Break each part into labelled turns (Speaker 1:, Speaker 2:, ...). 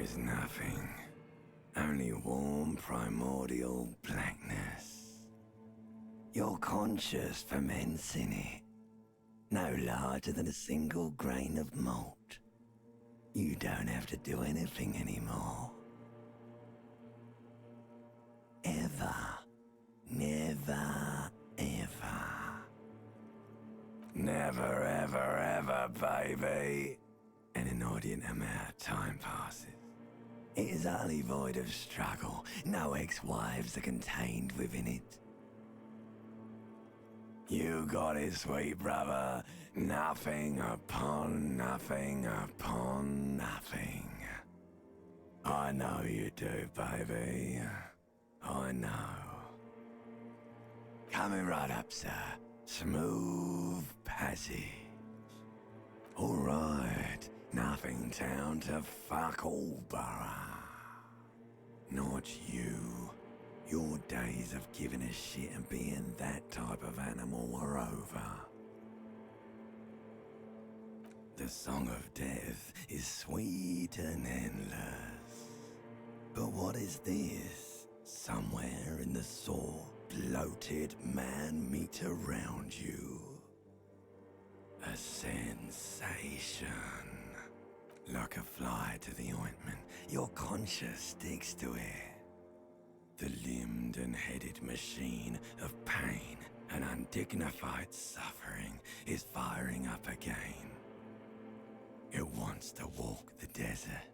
Speaker 1: is nothing. Only warm primordial blackness. Your conscious ferments in it. No larger than a single grain of malt. You don't have to do anything anymore. Ever. Never, ever. Never, ever, ever, baby. An inordinate amount of time passes. It is utterly void of struggle. No ex-wives are contained within it. You got it, sweet brother. Nothing upon nothing upon nothing. I know you do, baby. I know. Coming right up, sir. Smooth passage. Alright, nothing town to fuck all borough. Not you. Your days of giving a shit and being that type of animal are over. The song of death is sweet and endless. But what is this? Somewhere in the sore, bloated man meet around you. A sensation. Like a fly to the ointment, your conscience sticks to it. The limbed and headed machine of pain and undignified suffering is firing up again. It wants to walk the desert,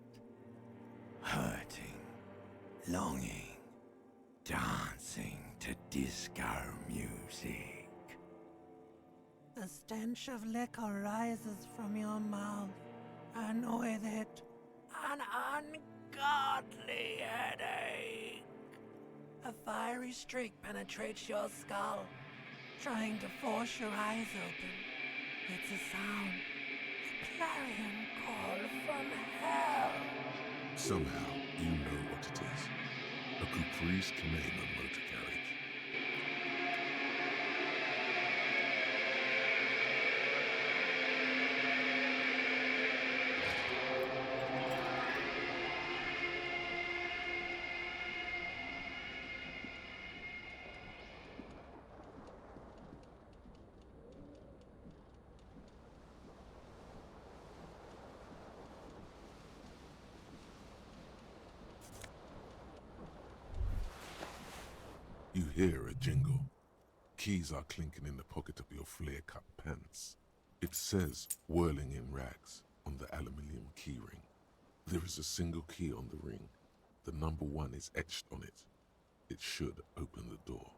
Speaker 1: hurting, longing, dancing to disco music.
Speaker 2: The stench of liquor rises from your mouth, and with it, an ungodly headache. A fiery streak penetrates your skull, trying to force your eyes open. It's a sound, a clarion call from hell.
Speaker 3: Somehow, you know what it is. A Caprice Canadian motor carriage. You hear a jingle. Keys are clinking in the pocket of your flare-cut pants. It says, whirling in rags, on the aluminium keyring. There is a single key on the ring. The number 1 is etched on it. It should open the door.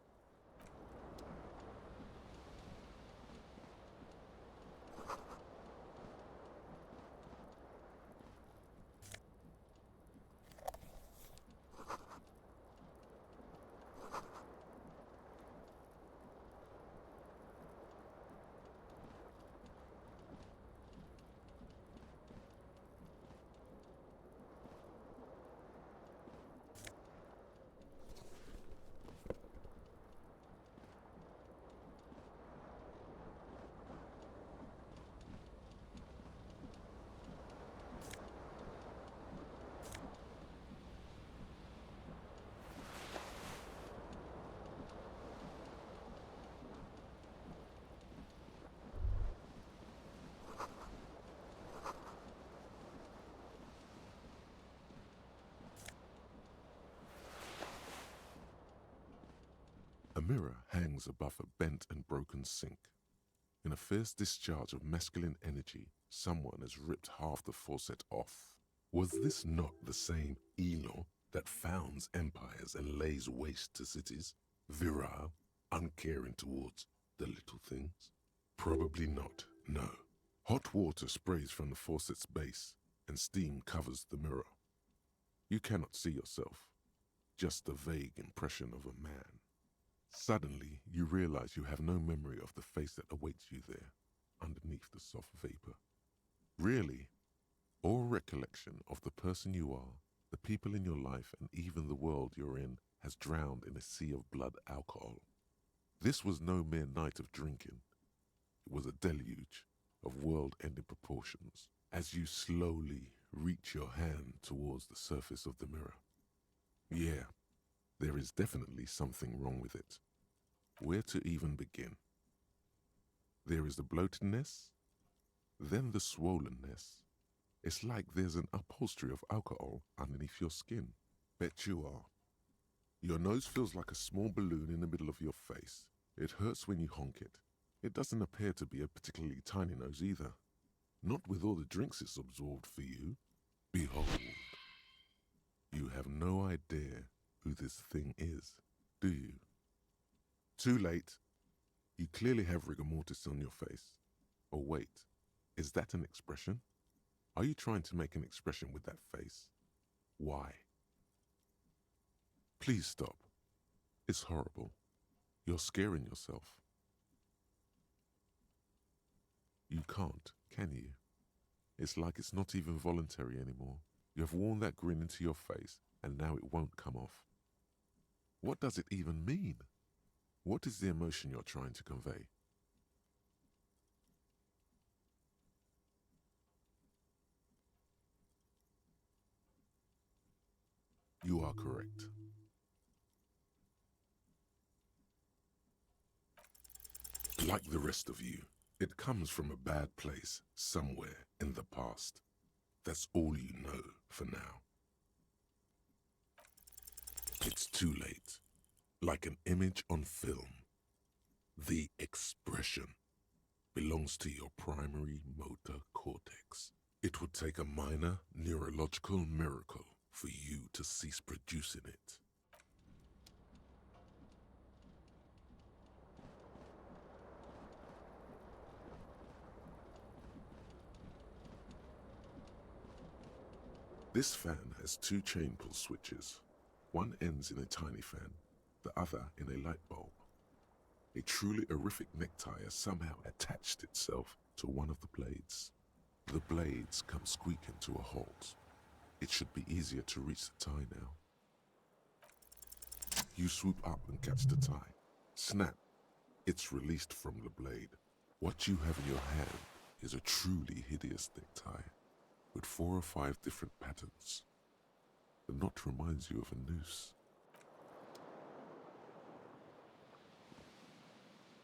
Speaker 3: A mirror hangs above a bent and broken sink. In a fierce discharge of masculine energy, someone has ripped half the faucet off. Was this not the same Elo that founds empires and lays waste to cities? Virile, uncaring towards the little things? Probably not, no. Hot water sprays from the faucet's base, and steam covers the mirror. You cannot see yourself, just the vague impression of a man. Suddenly, you realize you have no memory of the face that awaits you there, underneath the soft vapor. Really, all recollection of the person you are, the people in your life, and even the world you're in has drowned in a sea of blood alcohol. This was no mere night of drinking. It was a deluge of world-ending proportions. As you slowly Reach your hand towards the surface of the mirror. Yeah, there is definitely something wrong with it. Where to even begin? There is the bloatedness, then the swollenness. It's like there's an upholstery of alcohol underneath your skin. Bet you are. Your nose feels like a small balloon in the middle of your face. It hurts when you honk it. It doesn't appear to be a particularly tiny nose either. Not with all the drinks it's absorbed for you. Behold. You have no idea who this thing is, do you? Too late. You clearly have rigor mortis on your face. Oh wait, is that an expression? Are you trying to make an expression with that face? Why? Please stop. It's horrible. You're scaring yourself. You can't, can you? It's like it's not even voluntary anymore. You have worn that grin into your face, and now it won't come off. What does it even mean? What is the emotion you're trying to convey? You are correct. Like the rest of you, it comes from a bad place somewhere in the past. That's all you know for now. It's too late. Like an image on film. The expression belongs to your primary motor cortex. It would take a minor neurological miracle for you to cease producing it. This fan has two chain pull switches. One ends in a tiny fan, the other in a light bulb. A truly horrific necktie has somehow attached itself to one of the blades. The blades come squeaking to a halt. It should be easier to reach the tie now. You swoop up and catch the tie. Snap! It's released from the blade. What you have in your hand is a truly hideous necktie, with 4 or 5 different patterns. The knot reminds you of a noose.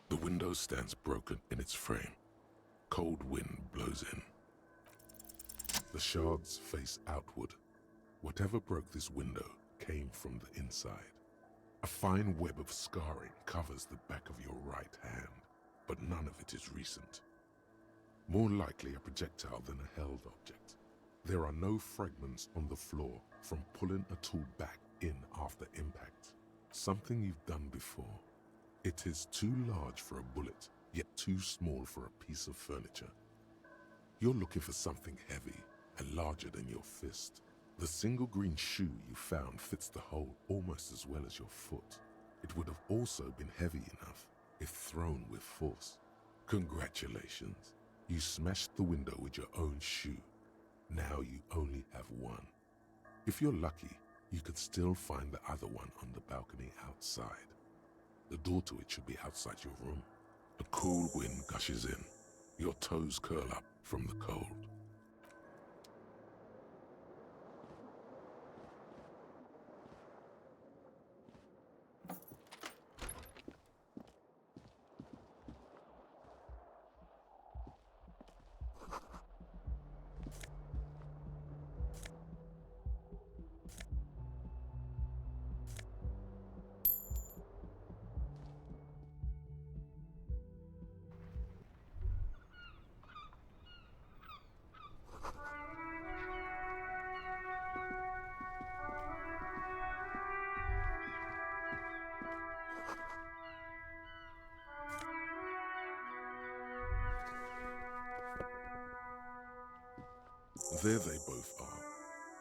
Speaker 3: The window stands broken in its frame. Cold wind blows in. The shards face outward. Whatever broke this window came from the inside. A fine web of scarring covers the back of your right hand, but none of it is recent. More likely a projectile than a held object. There are no fragments on the floor from pulling a tool back in after impact. Something you've done before. It is too large for a bullet, yet too small for a piece of furniture. You're looking for something heavy and larger than your fist. The single green shoe you found fits the hole almost as well as your foot. It would have also been heavy enough if thrown with force. Congratulations. You smashed the window with your own shoe. Now you only have one. If you're lucky, you could still find the other one on the balcony outside. The door to it should be outside your room. A cool wind gushes in. Your toes curl up from the cold. There they both are.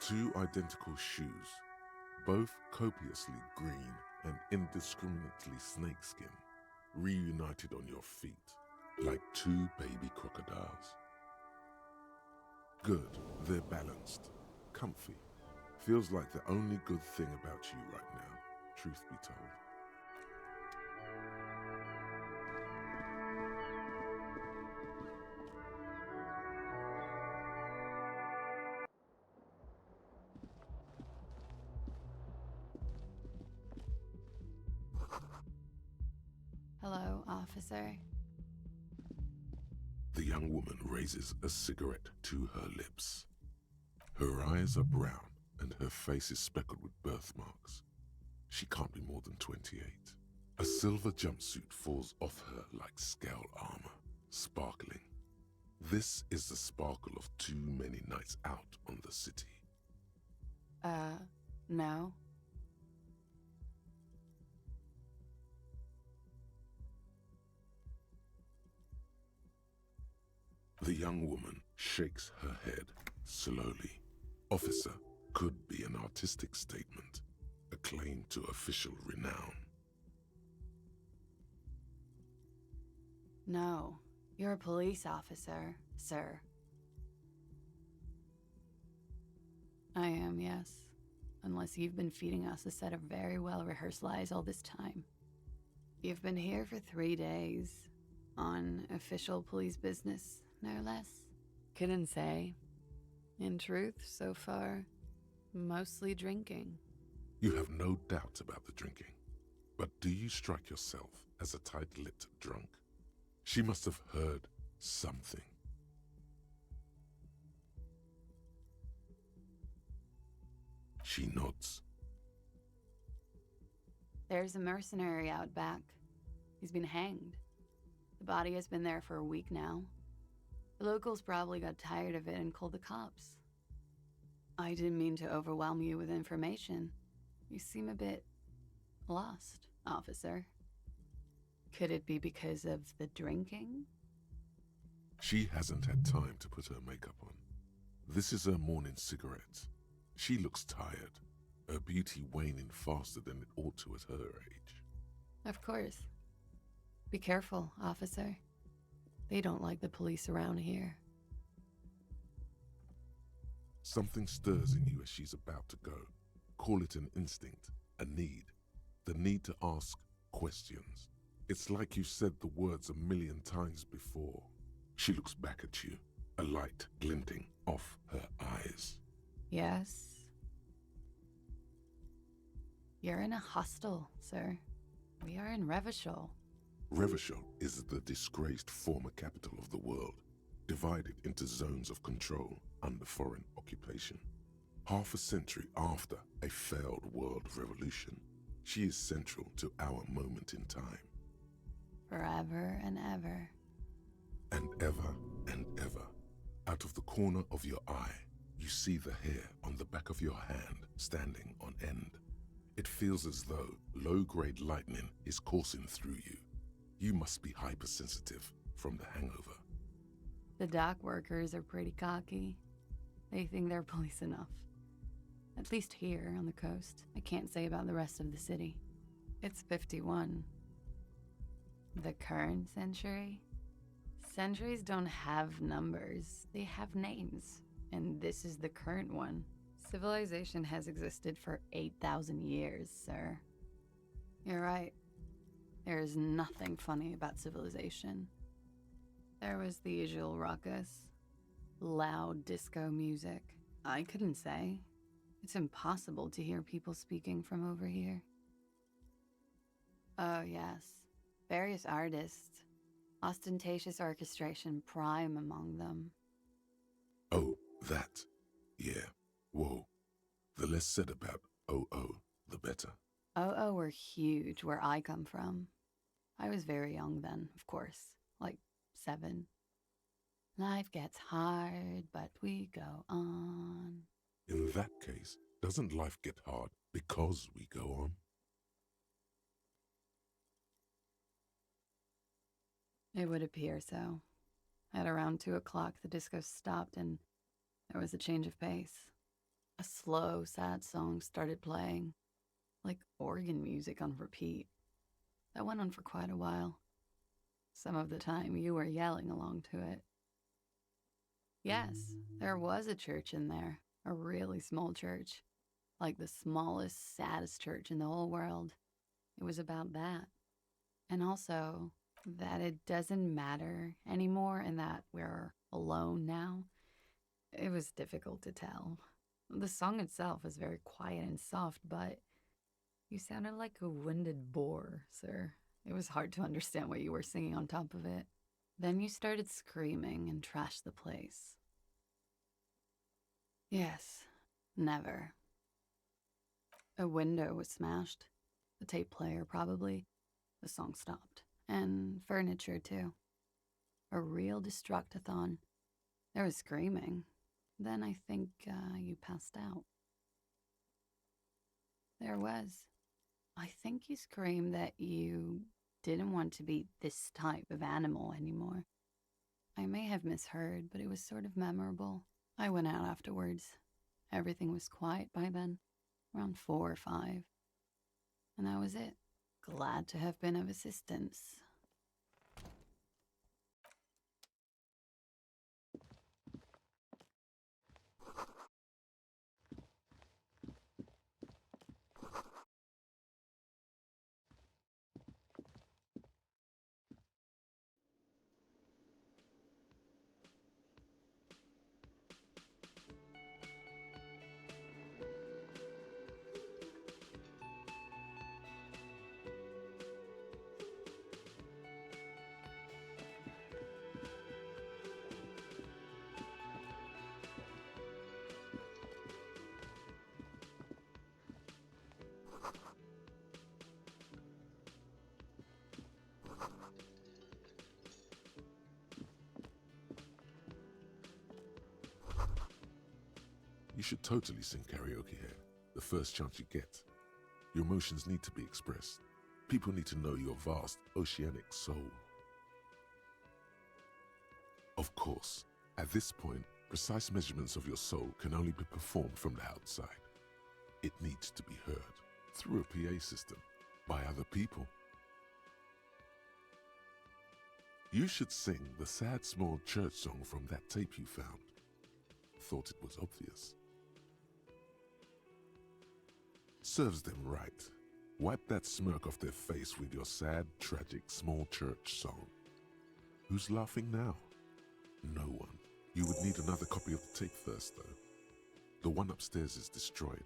Speaker 3: 2 identical shoes, both copiously green and indiscriminately snakeskin, reunited on your feet, like 2 baby crocodiles. Good, they're balanced, comfy. Feels like the only good thing about you right now, truth be told.
Speaker 4: officer.
Speaker 3: The young woman raises a cigarette to her lips. Her eyes are brown and her face is speckled with birthmarks. She can't be more than 28. A silver jumpsuit falls off her like scale armor, sparkling. This is the sparkle of too many nights out on the city.
Speaker 4: No.
Speaker 3: The young woman shakes her head slowly. Officer could be an artistic statement, a claim to official renown.
Speaker 4: No. You're a police officer, sir. I am, yes. Unless you've been feeding us a set of very well-rehearsed lies all this time. You've been here for 3 days. On official police business, no less. Couldn't say. In truth, so far, mostly drinking.
Speaker 3: You have no doubt about the drinking. But do you strike yourself as a tight-lipped drunk? She must have heard something. She nods.
Speaker 4: There's a mercenary out back. He's been hanged. The body has been there for a week now. The locals probably got tired of it and called the cops. I didn't mean to overwhelm you with information. You seem a bit lost, officer. Could it be because of the drinking?
Speaker 3: She hasn't had time to put her makeup on. This is her morning cigarette. She looks tired, her beauty waning faster than it ought to at her age.
Speaker 4: Of course. Be careful, officer. They don't like the police around here.
Speaker 3: Something stirs in you as she's about to go. Call it an instinct, a need. The need to ask questions. It's like you've said the words 1,000,000 times before. She looks back at you, a light glinting off her eyes.
Speaker 4: Yes? You're in a hostel, sir. We are in Revachol.
Speaker 3: Revachol is the disgraced former capital of the world, divided into zones of control under foreign occupation. Half a century after a failed world revolution, she is central to our moment in time.
Speaker 4: Forever and ever.
Speaker 3: And ever and ever, out of the corner of your eye, you see the hair on the back of your hand standing on end. It feels as though low-grade lightning is coursing through you. You must be hypersensitive from the hangover.
Speaker 4: The dock workers are pretty cocky. They think they're police enough. At least here on the coast. I can't say about the rest of the city. It's 51. The current century? Centuries don't have numbers. They have names. And this is the current one. Civilization has existed for 8,000 years, sir. You're right. There is nothing funny about civilization. There was the usual ruckus. Loud disco music. I couldn't say. It's impossible to hear people speaking from over here. Oh, yes. Various artists. Ostentatious orchestration prime among them.
Speaker 3: Oh, that. Yeah. Whoa. The less said about OO, the better.
Speaker 4: OO were huge where I come from. I was very young then, of course. Like 7. Life gets hard, but we go on.
Speaker 3: In that case, doesn't life get hard because we go on?
Speaker 4: It would appear so. At around 2 o'clock, the disco stopped and there was a change of pace. A slow, sad song started playing, like organ music on repeat. That went on for quite a while. Some of the time, you were yelling along to it. Yes, there was a church in there, a really small church, like the smallest, saddest church in the whole world. It was about that. And also, that it doesn't matter anymore and that we're alone now. It was difficult to tell. The song itself was very quiet and soft, but you sounded like a winded boar, sir. It was hard to understand what you were singing on top of it. Then you started screaming and trashed the place. Yes, never. A window was smashed. The tape player, probably. The song stopped. And furniture, too. A real destructathon. There was screaming. Then I think you passed out. There was. I think you screamed that you didn't want to be this type of animal anymore. I may have misheard, but it was sort of memorable. I went out afterwards. Everything was quiet by then, around 4 or 5. And that was it. Glad to have been of assistance.
Speaker 3: You should totally sing karaoke here, the first chance you get. Your emotions need to be expressed. People need to know your vast, oceanic soul. Of course, at this point, precise measurements of your soul can only be performed from the outside. It needs to be heard, through a PA system, by other people. You should sing the sad small church song from that tape you found. Thought it was obvious. Serves them right. Wipe that smirk off their face with your sad, tragic, small church song. Who's laughing now? No one. You would need another copy of the tape first, though. The one upstairs is destroyed.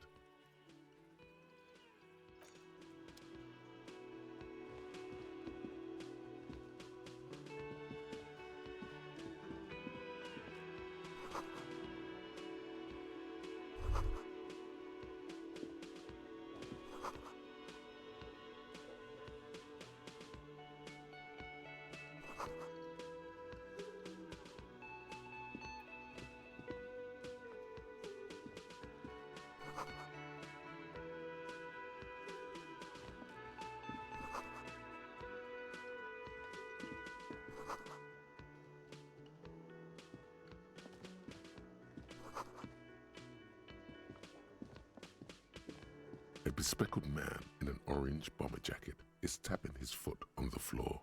Speaker 3: A bespectacled man in an orange bomber jacket is tapping his foot on the floor.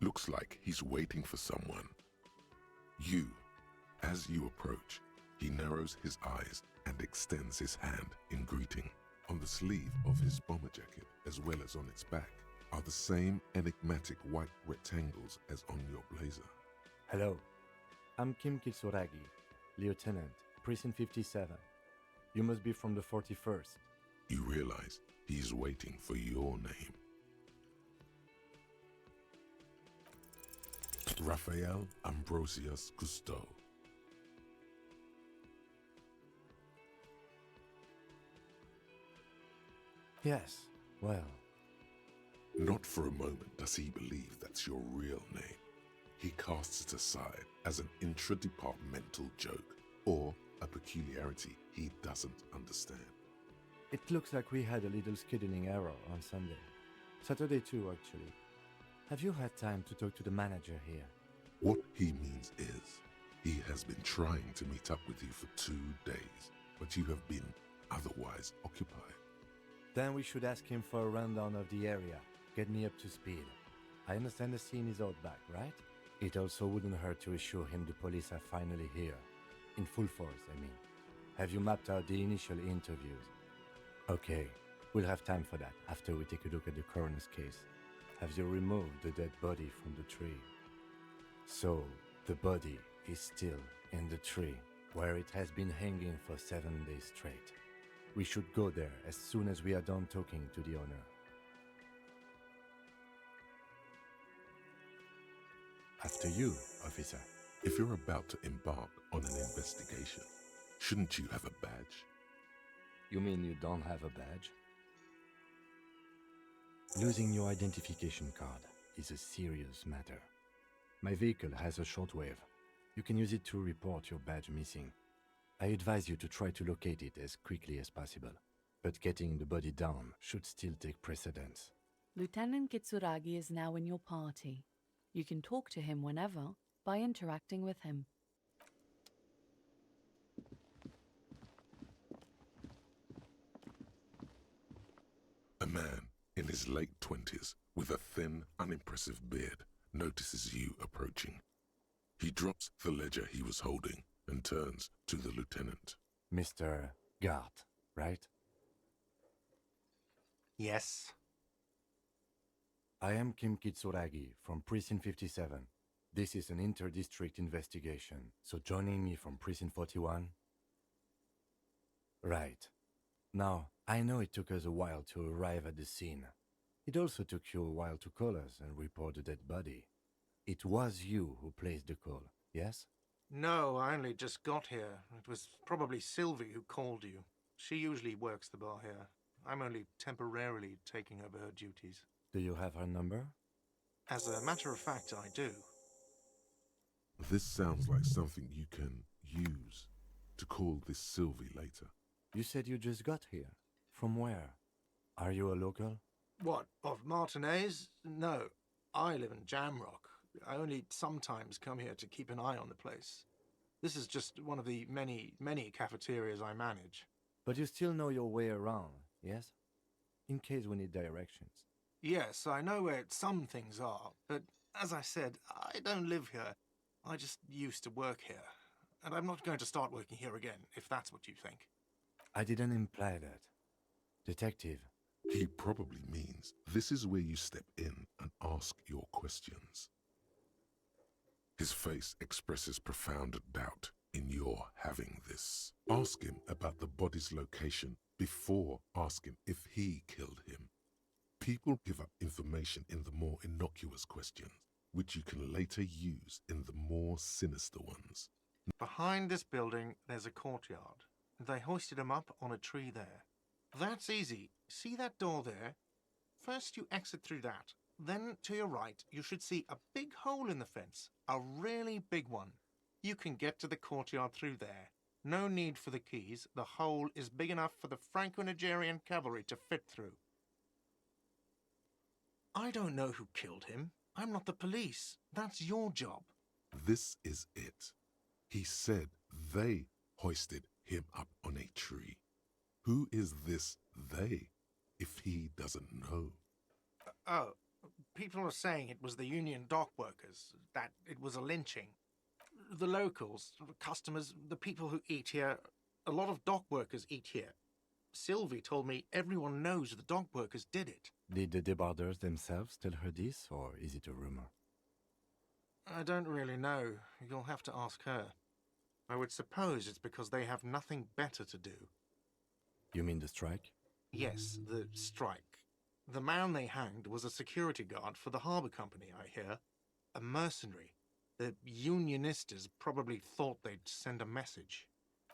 Speaker 3: Looks like he's waiting for someone. As you approach, he narrows his eyes and extends his hand in greeting. On the sleeve of his bomber jacket, as well as on its back, are the same enigmatic white rectangles as on your blazer.
Speaker 5: Hello, I'm Kim Kitsuragi, Lieutenant, Precinct 57. You must be from the 41st.
Speaker 3: You realize he's waiting for your name. Raphael Ambrosius Cousteau.
Speaker 5: Yes, well,
Speaker 3: Not for a moment does he believe that's your real name. He casts it aside as an intra-departmental joke or a peculiarity he doesn't understand.
Speaker 5: it looks like we had a little scheduling error on Sunday. Saturday too, actually. Have you had time to talk to the manager here?
Speaker 3: What he means is, he has been trying to meet up with you for 2 days, but you have been otherwise occupied.
Speaker 5: Then we should ask him for a rundown of the area. Get me up to speed. I understand the scene is out back, right? It also wouldn't hurt to assure him the police are finally here. In full force, I mean. Have you mapped out the initial interviews? Okay, we'll have time for that after we take a look at the coroner's case. Have you removed the dead body from the tree? So, the body is still in the tree, where it has been hanging for 7 days straight. We should go there as soon as we are done talking to the owner. After you, officer.
Speaker 3: If you're about to embark on an investigation, shouldn't you have a badge?
Speaker 5: You mean you don't have a badge? Losing your identification card is a serious matter. My vehicle has a shortwave. You can use it to report your badge missing. I advise you to try to locate it as quickly as possible, but getting the body down should still take precedence.
Speaker 4: Lieutenant Kitsuragi is now in your party. You can talk to him whenever by interacting with him.
Speaker 3: A man in his late 20s with a thin, unimpressive beard notices you approaching. He drops the ledger he was holding and turns to the lieutenant.
Speaker 5: Mr. Gart, right?
Speaker 6: Yes.
Speaker 5: I am Kim Kitsuragi from Precinct 57. This is an inter-district investigation, so joining me from Precinct 41? Right. Now, I know it took us a while to arrive at the scene. It also took you a while to call us and report the dead body. It was you who placed the call, yes?
Speaker 6: No, I only just got here. It was probably Sylvie who called you. She usually works the bar here. I'm only temporarily taking over her duties.
Speaker 5: Do you have her number?
Speaker 6: As a matter of fact, I do.
Speaker 3: This sounds like something you can use to call this Sylvie later.
Speaker 5: You said you just got here. From where? Are you a local?
Speaker 6: What, of Martinez? No, I live in Jamrock. I only sometimes come here to keep an eye on the place. This is just one of the many cafeterias I manage.
Speaker 5: But you still know your way around, yes? In case we need directions.
Speaker 6: Yes, I know where some things are, but as I said, I don't live here. I just used to work here. And I'm not going to start working here again, if that's what you think.
Speaker 5: I didn't imply that. Detective.
Speaker 3: He probably means this is where you step in and ask your questions. His face expresses profound doubt in your having this. Ask him about the body's location before asking if he killed him. People give up information in the more innocuous questions, which you can later use in the more sinister ones.
Speaker 6: Behind this building, there's a courtyard. They hoisted him up on a tree there. That's easy. See that door there? First you exit through that. Then, to your right, you should see a big hole in the fence. A really big one. You can get to the courtyard through there. No need for the keys. The hole is big enough for the Franco-Nigerian cavalry to fit through. I don't know who killed him. I'm not the police. That's your job.
Speaker 3: This is it. He said they hoisted him up on a tree. Who is this they, if he doesn't know?
Speaker 6: Oh, people are saying it was the union dock workers, that it was a lynching. The locals, the customers, the people who eat here, a lot of dock workers eat here. Sylvie told me everyone knows the dock workers did it.
Speaker 5: Did the debarders themselves tell her this, or is it a rumor?
Speaker 6: I don't really know. You'll have to ask her. I would suppose it's because they have nothing better to do.
Speaker 5: You mean the strike?
Speaker 6: Yes, the strike. The man they hanged was a security guard for the harbour company, I hear. A mercenary. The unionistas probably thought they'd send a message.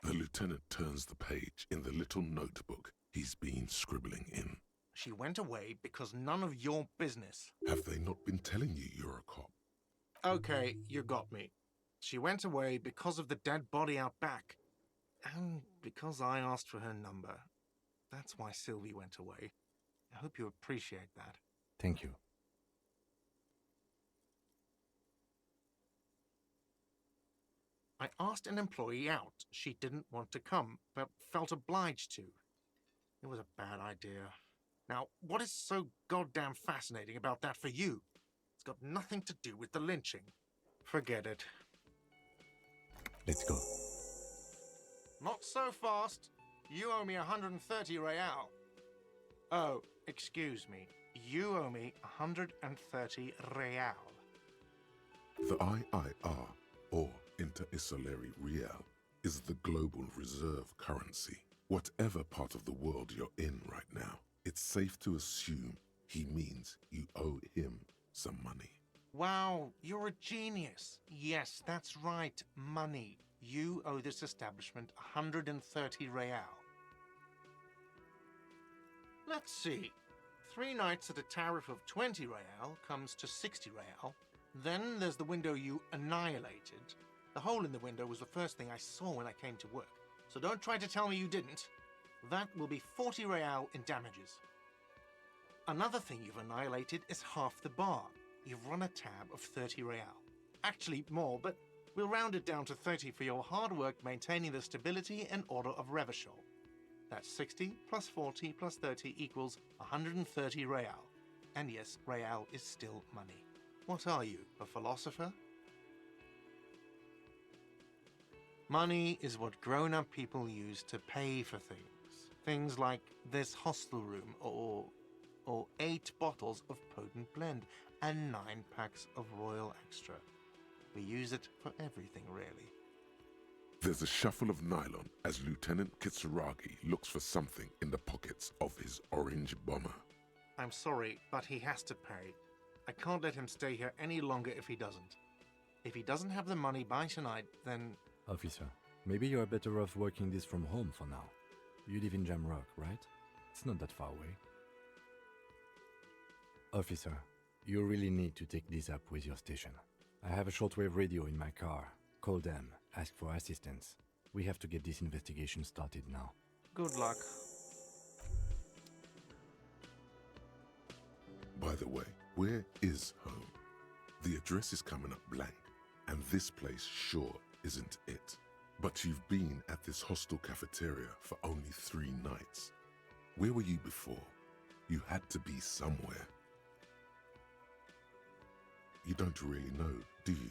Speaker 3: The lieutenant turns the page in the little notebook he's been scribbling in.
Speaker 6: She went away because none of your business.
Speaker 3: Have they not been telling you you're a cop?
Speaker 6: Okay, you got me. She went away because of the dead body out back. And because I asked for her number. That's why Sylvie went away. I hope you appreciate that.
Speaker 5: Thank you.
Speaker 6: I asked an employee out. She didn't want to come, but felt obliged to. It was a bad idea. Now, what is so goddamn fascinating about that for you? It's got nothing to do with the lynching. Forget it.
Speaker 5: Let's go.
Speaker 6: Not so fast. You owe me 130 real. Oh, excuse me. You owe me 130 real.
Speaker 3: The IIR, or Inter-Isolary Real, is the global reserve currency. Whatever part of the world you're in right now, it's safe to assume he means you owe him some money.
Speaker 6: Wow, you're a genius. Yes, that's right, money. You owe this establishment 130 real. Let's see. 3 nights at a tariff of 20 real comes to 60 real. Then there's the window you annihilated. The hole in the window was the first thing I saw when I came to work. So don't try to tell me you didn't. That will be 40 real in damages. Another thing you've annihilated is half the bar. You've run a tab of 30 real. Actually more, but we'll round it down to 30 for your hard work maintaining the stability and order of Revachol. That's 60 plus 40 plus 30 equals 130 real. And yes, real is still money. What are you, a philosopher? Money is what grown-up people use to pay for things. Things like this hostel room or 8 bottles of potent blend and 9 packs of Royal Extra. We use it for everything, really.
Speaker 3: There's a shuffle of nylon as Lieutenant Kitsuragi looks for something in the pockets of his orange bomber.
Speaker 6: I'm sorry, but he has to pay. I can't let him stay here any longer if he doesn't. If he doesn't have the money by tonight, then...
Speaker 5: Officer, maybe you are better off working this from home for now. You live in Jamrock, right? It's not that far away. Officer, you really need to take this up with your station. I have a shortwave radio in my car. Call them, ask for assistance. We have to get this investigation started now.
Speaker 6: Good luck.
Speaker 3: By the way, where is home? The address is coming up blank, and this place sure isn't it. But you've been at this hostel cafeteria for only 3 nights. Where were you before? You had to be somewhere. You don't really know, do you?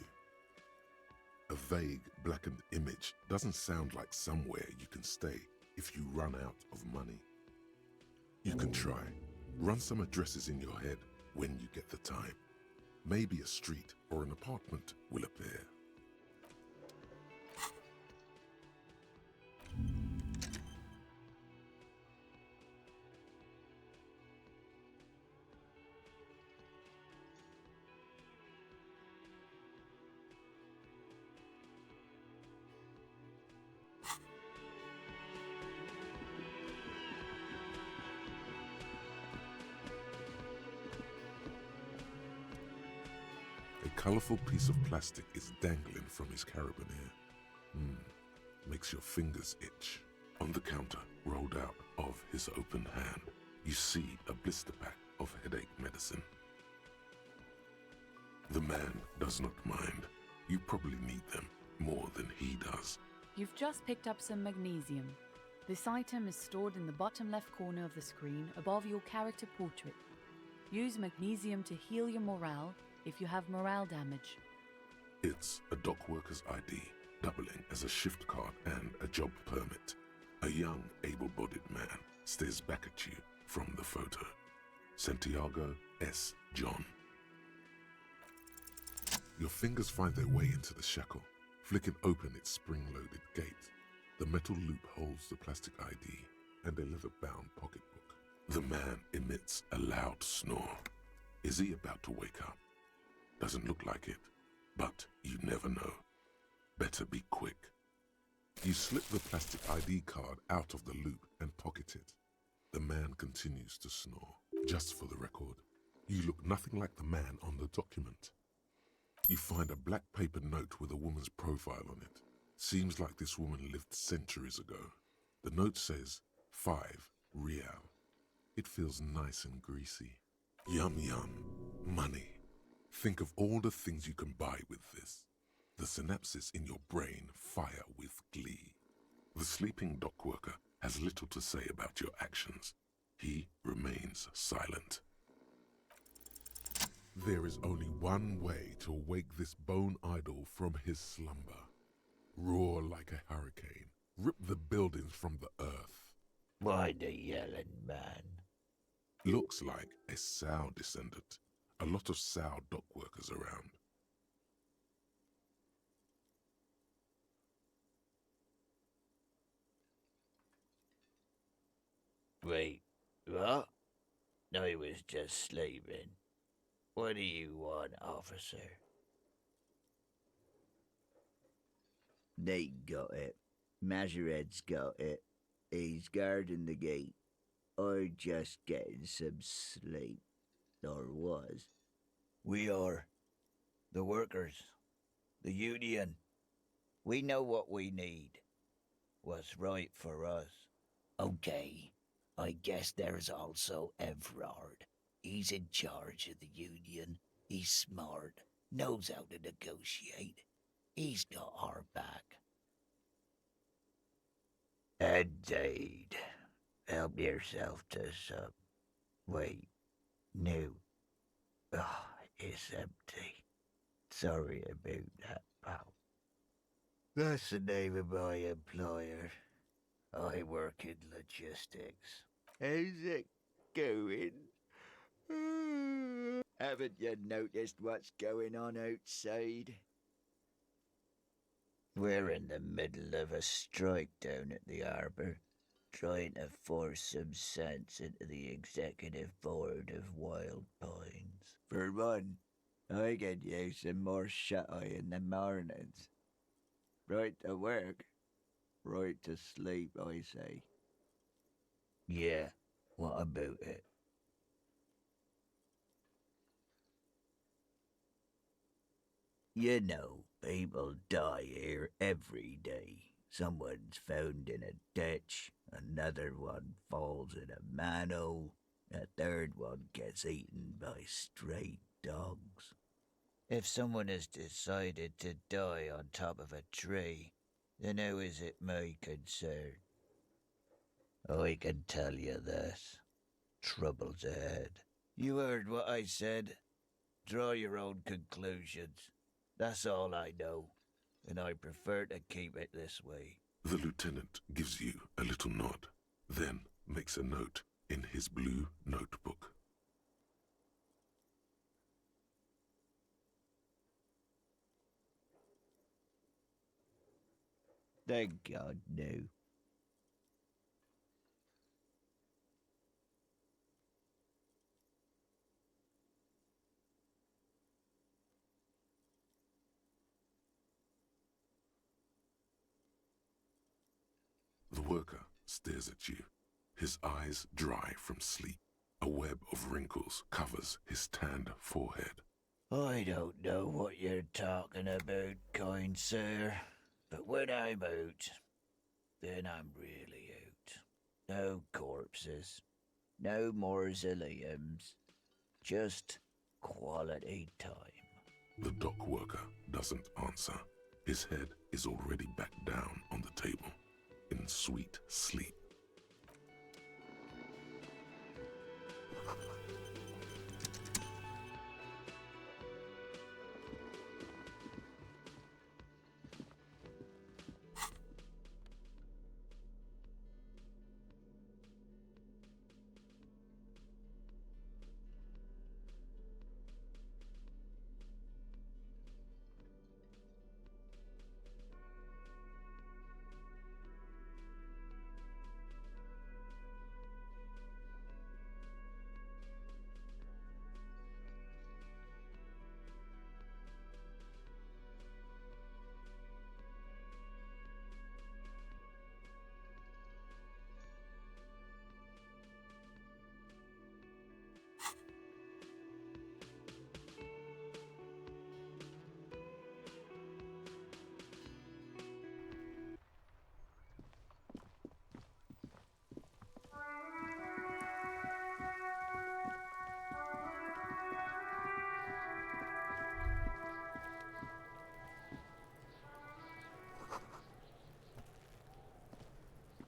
Speaker 3: A vague, blackened image doesn't sound like somewhere you can stay if you run out of money. You can try. Run some addresses in your head when you get the time. Maybe a street or an apartment will appear. A colorful piece of plastic is dangling from his carabiner. Makes your fingers itch. On the counter, rolled out of his open hand, you see a blister pack of headache medicine. The man does not mind. You probably need them more than he does.
Speaker 4: You've just picked up some magnesium. This item is stored in the bottom left corner of the screen above your character portrait. Use magnesium to heal your morale if you have morale damage.
Speaker 3: It's a dock worker's ID, doubling as a shift card and a job permit. A young, able-bodied man stares back at you from the photo. Santiago S. John. Your fingers find their way into the shackle, flicking open its spring-loaded gate. The metal loop holds the plastic ID and a leather-bound pocketbook. The man emits a loud snore. Is he about to wake up? Doesn't look like it, but you never know. Better be quick. You slip the plastic ID card out of the loop and pocket it. The man continues to snore. Just for the record, you look nothing like the man on the document. You find a black paper note with a woman's profile on it. Seems like this woman lived centuries ago. The note says 5 real. It feels nice and greasy. Yum yum. Money. Think of all the things you can buy with this. The synapses in your brain fire with glee. The sleeping dock worker has little to say about your actions. He remains silent. There is only one way to wake this bone idol from his slumber. Roar like a hurricane. Rip the buildings from the earth.
Speaker 7: Why the yelling, man?
Speaker 3: Looks like a Sao descendant. A lot of Sao dock workers around.
Speaker 7: Wait, what? No, he was just sleeping. What do you want, officer?
Speaker 8: They got it. Majoret's got it. He's guarding the gate. Or just getting some sleep. Or was.
Speaker 7: We are. The workers. The union. We know what we need. What's right for us. Okay. I guess there's also Everard. He's in charge of the union. He's smart. Knows how to negotiate. He's got our back. Indeed. Help yourself to some. Wait. No. Oh, it's empty. Sorry about that, pal. That's the name of my employer. I work in logistics.
Speaker 8: How's it going? Haven't you noticed what's going on outside?
Speaker 7: We're in the middle of a strike down at the harbour, trying to force some sense into the executive board of Wild Pines.
Speaker 8: For one, I could use some more shut-eye in the mornings. Right to work, right to sleep, I say.
Speaker 7: Yeah, what about it? You know, people die here every day. Someone's found in a ditch, another one falls in a manhole, a third one gets eaten by stray dogs. If someone has decided to die on top of a tree, then how is it my concern? I can tell you this. Trouble's ahead. You heard what I said. Draw your own conclusions. That's all I know, and I prefer to keep it this way.
Speaker 3: The lieutenant gives you a little nod, then makes a note in his blue notebook.
Speaker 8: Thank God, no.
Speaker 3: The worker stares at you, his eyes dry from sleep. A web of wrinkles covers his tanned forehead.
Speaker 7: I don't know what you're talking about, kind sir, but when I'm out, then I'm really out. No corpses, no mausoleums, just quality time.
Speaker 3: The dock worker doesn't answer. His head is already back down on the table, in sweet sleep.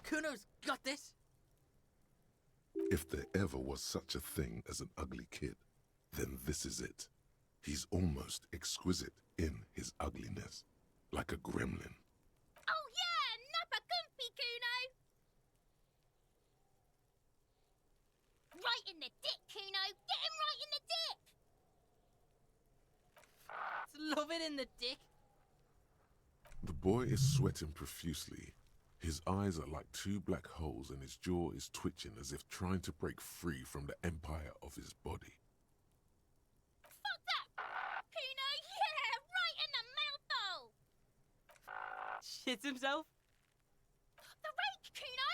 Speaker 2: Kuno's got this.
Speaker 3: If there ever was such a thing as an ugly kid, then this is it. He's almost exquisite in his ugliness, like a gremlin.
Speaker 9: Oh yeah, nappa comfy, Kuno! Right in the dick, Kuno! Get him right in the dick!
Speaker 2: Love it in the dick.
Speaker 3: The boy is sweating profusely. His eyes are like two black holes and his jaw is twitching as if trying to break free from the empire of his body.
Speaker 10: shit himself.
Speaker 9: The rake, Kuno!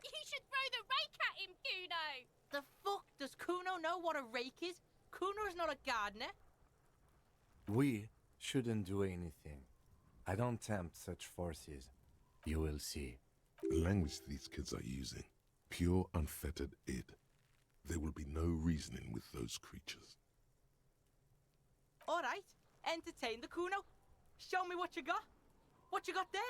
Speaker 9: You should throw the rake at him, Kuno!
Speaker 10: The fuck does Kuno know what a rake is? Kuno's not a gardener.
Speaker 5: We shouldn't do anything. I don't tempt such forces. You will see.
Speaker 3: The language these kids are using, pure unfettered id. There will be no reasoning with those creatures.
Speaker 10: All right, entertain the Kuno. Show me what you got. What you got there?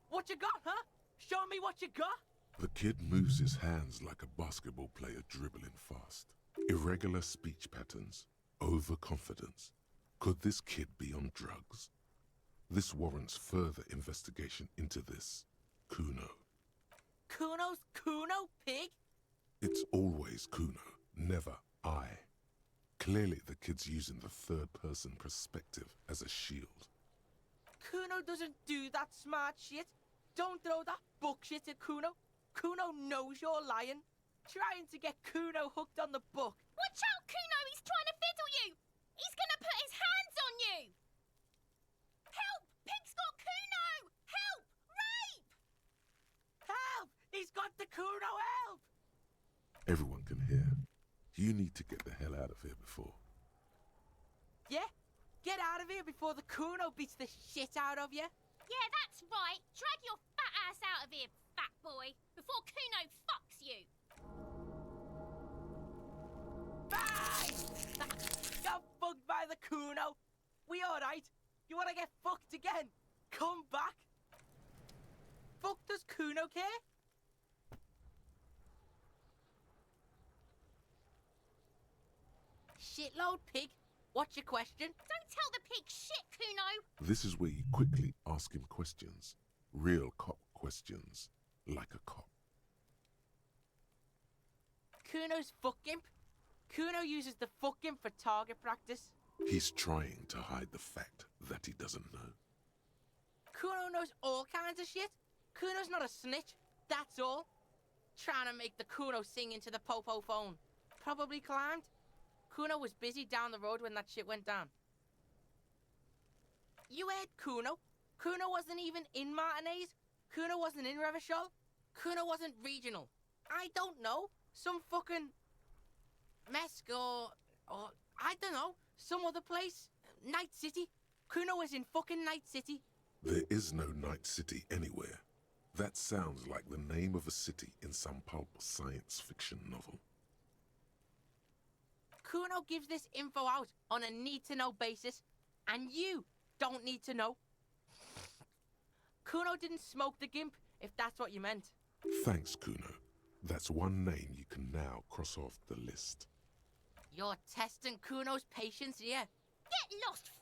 Speaker 10: What you got, huh? Show me what you got.
Speaker 3: The kid moves his hands like a basketball player dribbling fast. Irregular speech patterns, overconfidence. Could this kid be on drugs? This warrants further investigation into this Kuno.
Speaker 10: Kuno's Kuno, pig?
Speaker 3: It's always Kuno, never I. Clearly the kid's using the third-person perspective as a shield.
Speaker 10: Kuno doesn't do that smart shit. Don't throw that bullshit at Kuno. Kuno knows you're lying. Trying to get Kuno hooked on the book.
Speaker 9: Watch out, Kuno! He's trying to fiddle you! He's gonna put his hands on you! Help! Pig's got Kuno! Help! Rape!
Speaker 10: Help! He's got the Kuno, help!
Speaker 3: Everyone can hear. You need to get the hell out of here before.
Speaker 10: Yeah? Get out of here before the Kuno beats the shit out of you.
Speaker 9: Yeah, that's right. Drag your fat ass out of here, fat boy, before Kuno fucks you.
Speaker 10: Bye! Got fucked by the Kuno. We alright? You wanna get fucked again? Come back. Fuck does Kuno care? Shitload, pig. What's your question?
Speaker 9: Don't tell the pig shit, Kuno.
Speaker 3: This is where you quickly ask him questions. Real cop questions. Like a cop.
Speaker 10: Kuno's fuck imp. Kuno uses the fuck imp for target practice.
Speaker 3: He's trying to hide the fact that he doesn't know.
Speaker 10: Kuno knows all kinds of shit. Kuno's not a snitch, that's all. Trying to make the Kuno sing into the popo phone. Probably climbed. Kuno was busy down the road when that shit went down. You heard Kuno. Kuno wasn't even in Martinez. Kuno wasn't in Revachol. Kuno wasn't regional. I don't know. Some fucking Mesk or I don't know. Some other place. Night City. Kuno was in fucking Night City.
Speaker 3: There is no Night City anywhere. That sounds like the name of a city in some pulp science fiction novel.
Speaker 10: Kuno gives this info out on a need-to-know basis, and you don't need to know. Kuno didn't smoke the gimp, if that's what you meant.
Speaker 3: Thanks, Kuno. That's one name you can now cross off the list.
Speaker 10: You're testing Kuno's patience here.
Speaker 9: Get lost,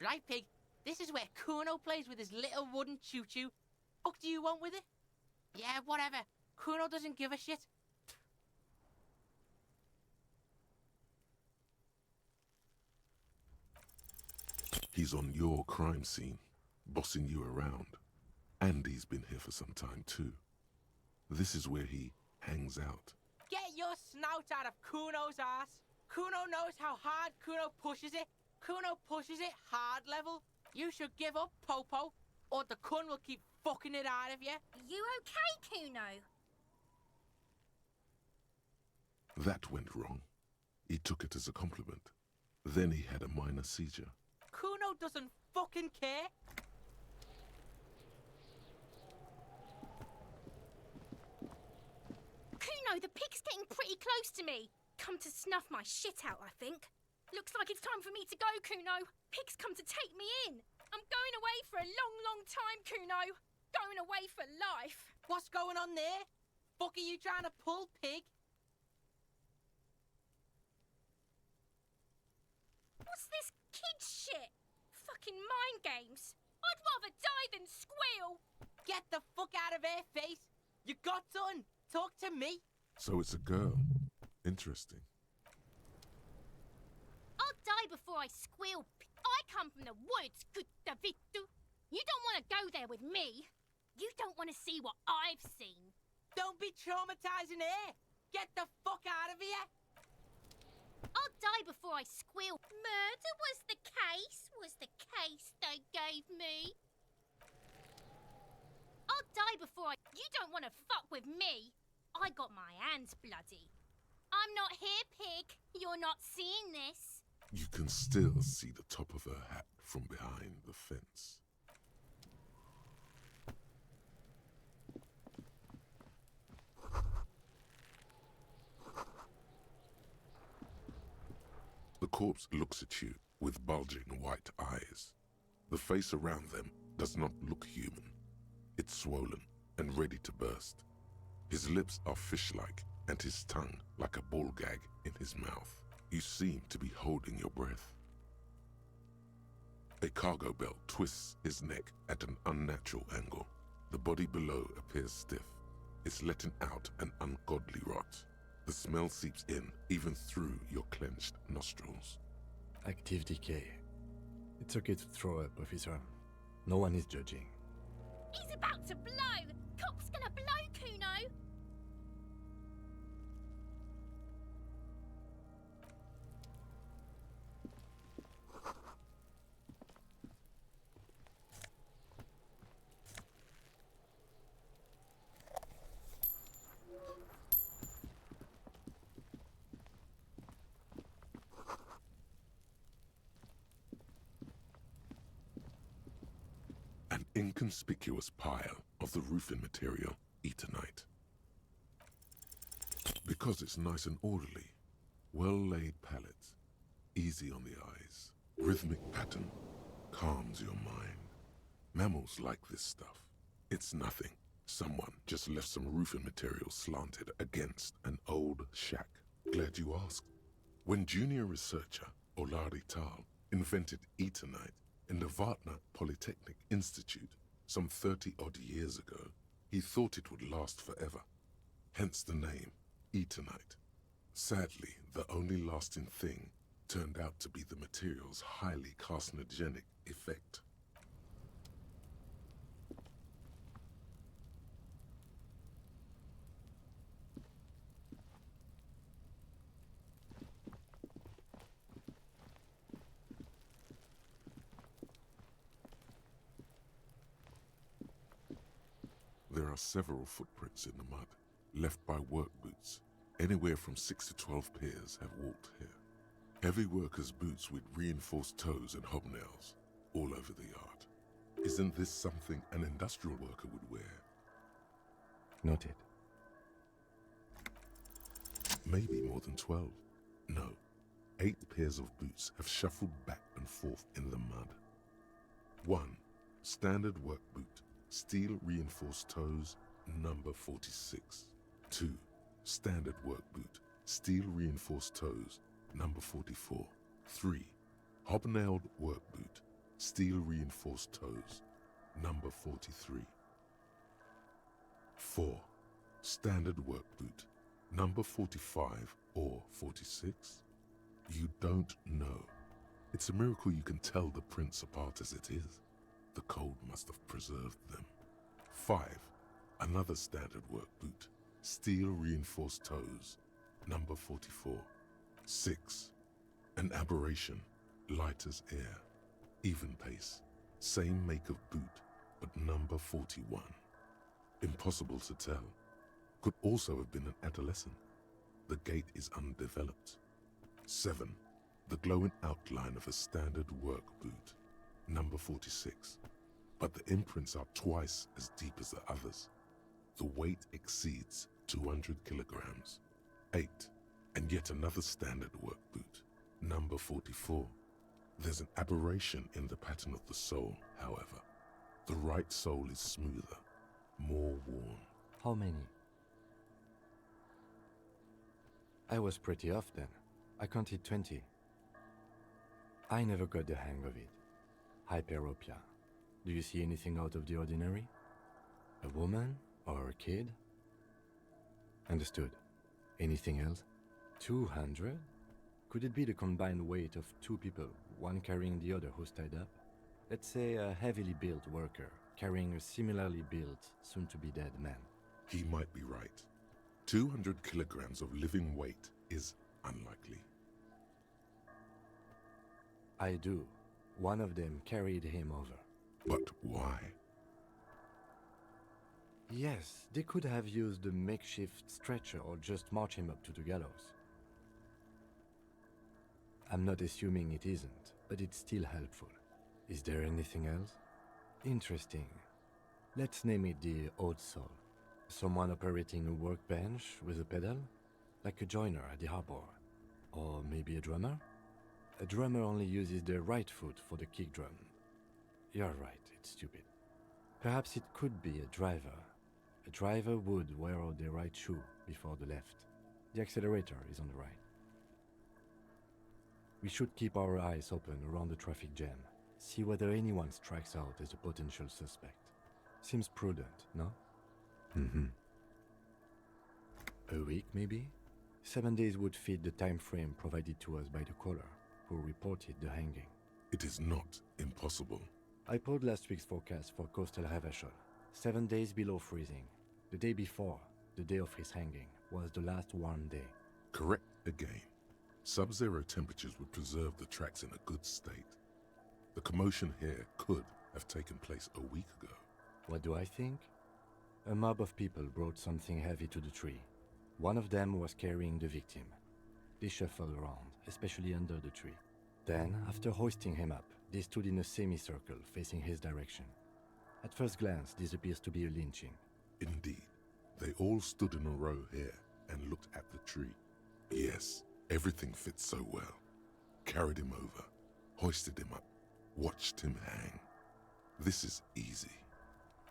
Speaker 10: Right, pig? This is where Kuno plays with his little wooden choo-choo. Fuck do you want with it? Yeah, whatever. Kuno doesn't give a shit.
Speaker 3: He's on your crime scene, bossing you around. And he's been here for some time too. This is where he hangs out.
Speaker 10: Get your snout out of Kuno's ass. Kuno knows how hard Kuno pushes it. Kuno pushes it hard level. You should give up, Popo, or the Kun will keep fucking it out of you.
Speaker 9: You okay, Kuno?
Speaker 3: That went wrong. He took it as a compliment. Then he had a minor seizure.
Speaker 10: Kuno doesn't fucking care.
Speaker 9: Kuno, the pig's getting pretty close to me. Come to snuff my shit out, I think. Looks like it's time for me to go, Kuno. Pig's come to take me in. I'm going away for a long, long time, Kuno. Going away for life.
Speaker 10: What's going on there? Fuck are you trying to pull, pig?
Speaker 9: What's this kid shit? Fucking mind games. I'd rather die than squeal.
Speaker 10: Get the fuck out of here, face. You got done. Talk to me.
Speaker 3: So it's a girl. Interesting.
Speaker 9: I'll die before I squeal. I come from the woods, good Davidu. You don't want to go there with me. You don't want to see what I've seen.
Speaker 10: Don't be traumatizing here. Get the fuck out of here.
Speaker 9: I'll die before I squeal. Murder was the case they gave me. I'll die before I... You don't want to fuck with me. I got my hands bloody. I'm not here, pig. You're not seeing this.
Speaker 3: You can still see the top of her hat from behind the fence. The corpse looks at you with bulging white eyes. The face around them does not look human. It's swollen and ready to burst. His lips are fish-like and his tongue like a ball gag in his mouth. You seem to be holding your breath. A cargo belt twists his neck at an unnatural angle. The body below appears stiff. It's letting out an ungodly rot. The smell seeps in, even through your clenched nostrils.
Speaker 5: Active decay. It's okay to throw up, officer. No one is judging.
Speaker 9: He's about to blow. Cop's gonna blow, Kuno.
Speaker 3: An inconspicuous pile of the roofing material, Eternite. Because it's nice and orderly, well-laid pallets, easy on the eyes, rhythmic pattern, calms your mind. Mammals like this stuff. It's nothing. Someone just left some roofing material slanted against an old shack. Glad you asked. When junior researcher Olari Tal invented Eternite in the Vartna Polytechnic Institute some 30-odd years ago, he thought it would last forever. Hence the name, Eternite. Sadly, the only lasting thing turned out to be the material's highly carcinogenic effect. There are several footprints in the mud, left by work boots. Anywhere from 6 to 12 pairs have walked here. Heavy workers' boots with reinforced toes and hobnails, all over the yard. Isn't this something an industrial worker would wear?
Speaker 5: Noted.
Speaker 3: Maybe more than 12. No, 8 pairs of boots have shuffled back and forth in the mud. 1. Standard work boot, steel reinforced toes, number 46. 2. Standard work boot, steel reinforced toes, number 44. 3. Hobnailed work boot, steel reinforced toes, number 43. 4. Standard work boot, number 45 or 46? You don't know. It's a miracle you can tell the prints apart as it is. The cold must have preserved them. 5. Another standard work boot, steel reinforced toes, number 44. 6. An aberration, light as air, even pace, same make of boot, but number 41. Impossible to tell. Could also have been an adolescent. The gait is undeveloped. 7. The glowing outline of a standard work boot, number 46. But the imprints are twice as deep as the others. The weight exceeds 200 kilograms. 8. And yet another standard work boot, number 44. There's an aberration in the pattern of the sole, however. The right sole is smoother, more worn.
Speaker 5: How many? I was pretty off then. I counted 20. I never got the hang of it. Hyperopia. Do you see anything out of the ordinary? A woman or a kid? Understood. Anything else? 200? Could it be the combined weight of 2 people, one carrying the other who's tied up? Let's say a heavily built worker carrying a similarly built, soon-to-be-dead man.
Speaker 3: He might be right. 200 kilograms of living weight is unlikely.
Speaker 5: I do. One of them carried him over.
Speaker 3: But why?
Speaker 5: Yes, they could have used a makeshift stretcher or just march him up to the gallows. I'm not assuming it isn't, but it's still helpful. Is there anything else? Interesting. Let's name it the odd soul. Someone operating a workbench with a pedal? Like a joiner at the harbor. Or maybe a drummer? A drummer only uses their right foot for the kick drum. You're right, it's stupid. Perhaps it could be a driver. A driver would wear out the right shoe before the left. The accelerator is on the right. We should keep our eyes open around the traffic jam. See whether anyone strikes out as a potential suspect. Seems prudent, no? A week, maybe? 7 days would fit the time frame provided to us by the caller, who reported the hanging.
Speaker 3: It is not impossible.
Speaker 5: I pulled last week's forecast for coastal Havashol. 7 days below freezing. The day before, the day of his hanging, was the last warm day.
Speaker 3: Correct again. Sub-zero temperatures would preserve the tracks in a good state. The commotion here could have taken place a week ago.
Speaker 5: What do I think? A mob of people brought something heavy to the tree. One of them was carrying the victim. They shuffled around, especially under the tree. Then, after hoisting him up, they stood in a semicircle facing his direction. At first glance, this appears to be a lynching.
Speaker 3: Indeed. They all stood in a row here and looked at the tree. Yes, everything fits so well. Carried him over, hoisted him up, watched him hang. This is easy.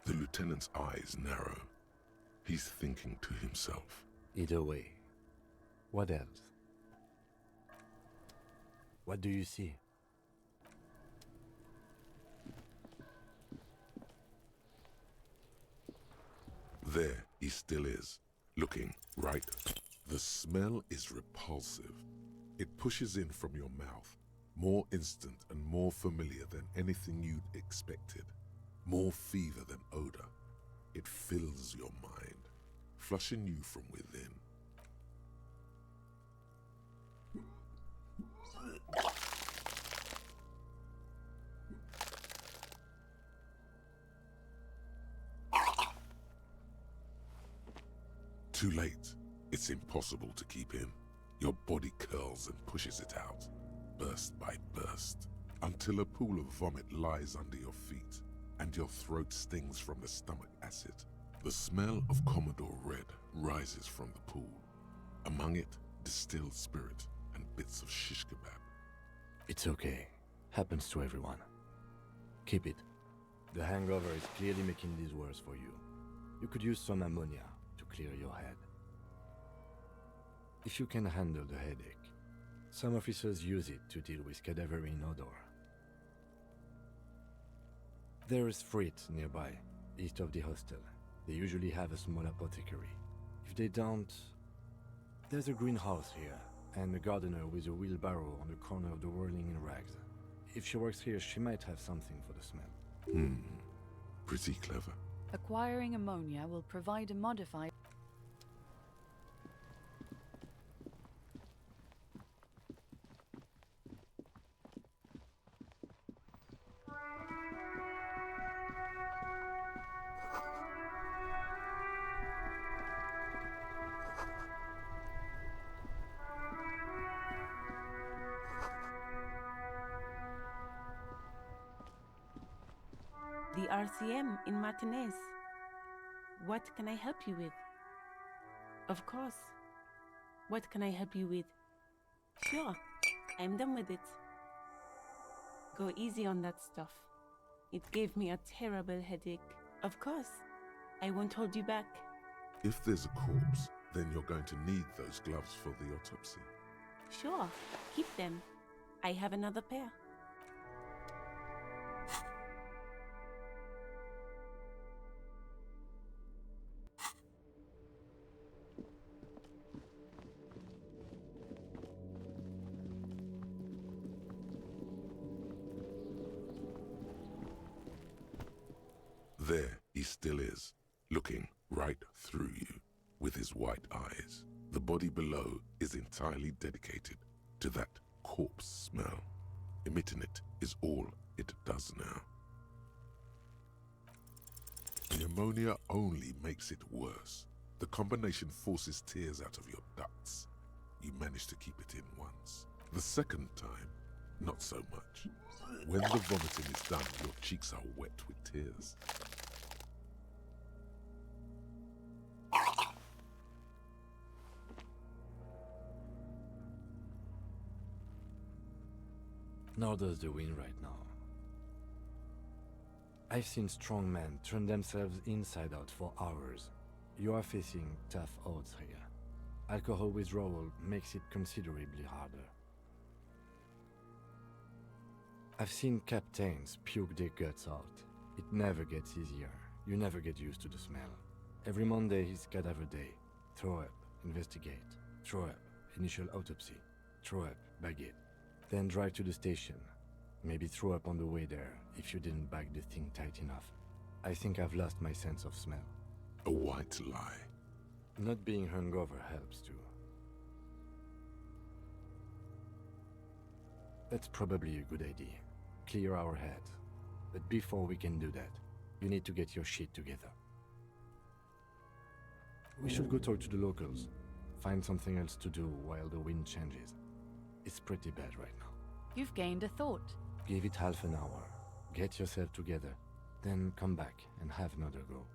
Speaker 3: The lieutenant's eyes narrow. He's thinking to himself.
Speaker 5: Either way. What else? What do you see?
Speaker 3: There he still is, looking right. The smell is repulsive. It pushes in from your mouth, more instant and more familiar than anything you'd expected. More fever than odor. It fills your mind, flushing you from within. Too late. It's impossible to keep in. Your body curls and pushes it out, burst by burst, until a pool of vomit lies under your feet, and your throat stings from the stomach acid. The smell of Commodore Red rises from the pool. Among it, distilled spirit and bits of shish kebab.
Speaker 5: It's okay. Happens to everyone. Keep it. The hangover is clearly making this worse for you. You could use some ammonia to clear your head. If you can handle the headache. Some officers use it to deal with cadaverine odor. There is Frit nearby, east of the hostel. They usually have a small apothecary. If they don't... There's a greenhouse here, and a gardener with a wheelbarrow on the corner of the whirling in rags. If she works here, she might have something for the smell.
Speaker 3: Pretty clever.
Speaker 4: Acquiring ammonia will provide a modified...
Speaker 11: The RCM in Martinez. What can I help you with? Of course. What can I help you with? Sure, I'm done with it. Go easy on that stuff. It gave me a terrible headache. Of course, I won't hold you back.
Speaker 3: If there's a corpse, then you're going to need those gloves for the autopsy.
Speaker 11: Sure, keep them. I have another pair.
Speaker 3: There he still is, looking right through you with his white eyes. The body below is entirely dedicated to that corpse smell. Emitting it is all it does now. The ammonia only makes it worse. The combination forces tears out of your ducts. You manage to keep it in once. The second time, not so much. When the vomiting is done, your cheeks are wet with tears.
Speaker 5: Nor does the wind right now. I've seen strong men turn themselves inside out for hours. You are facing tough odds here. Alcohol withdrawal makes it considerably harder. I've seen captains puke their guts out. It never gets easier. You never get used to the smell. Every Monday is cadaver day. Throw up, investigate. Throw up, initial autopsy. Throw up, bag it. Then drive to the station. Maybe throw up on the way there if you didn't bag the thing tight enough. I think I've lost my sense of smell.
Speaker 3: A white lie.
Speaker 5: Not being hungover helps too. That's probably a good idea. Clear our heads. But before we can do that, you need to get your shit together. We should go talk to the locals. Find something else to do while the wind changes. It's pretty bad right now.
Speaker 4: You've gained a thought.
Speaker 5: Give it half an hour. Get yourself together. Then come back and have another go.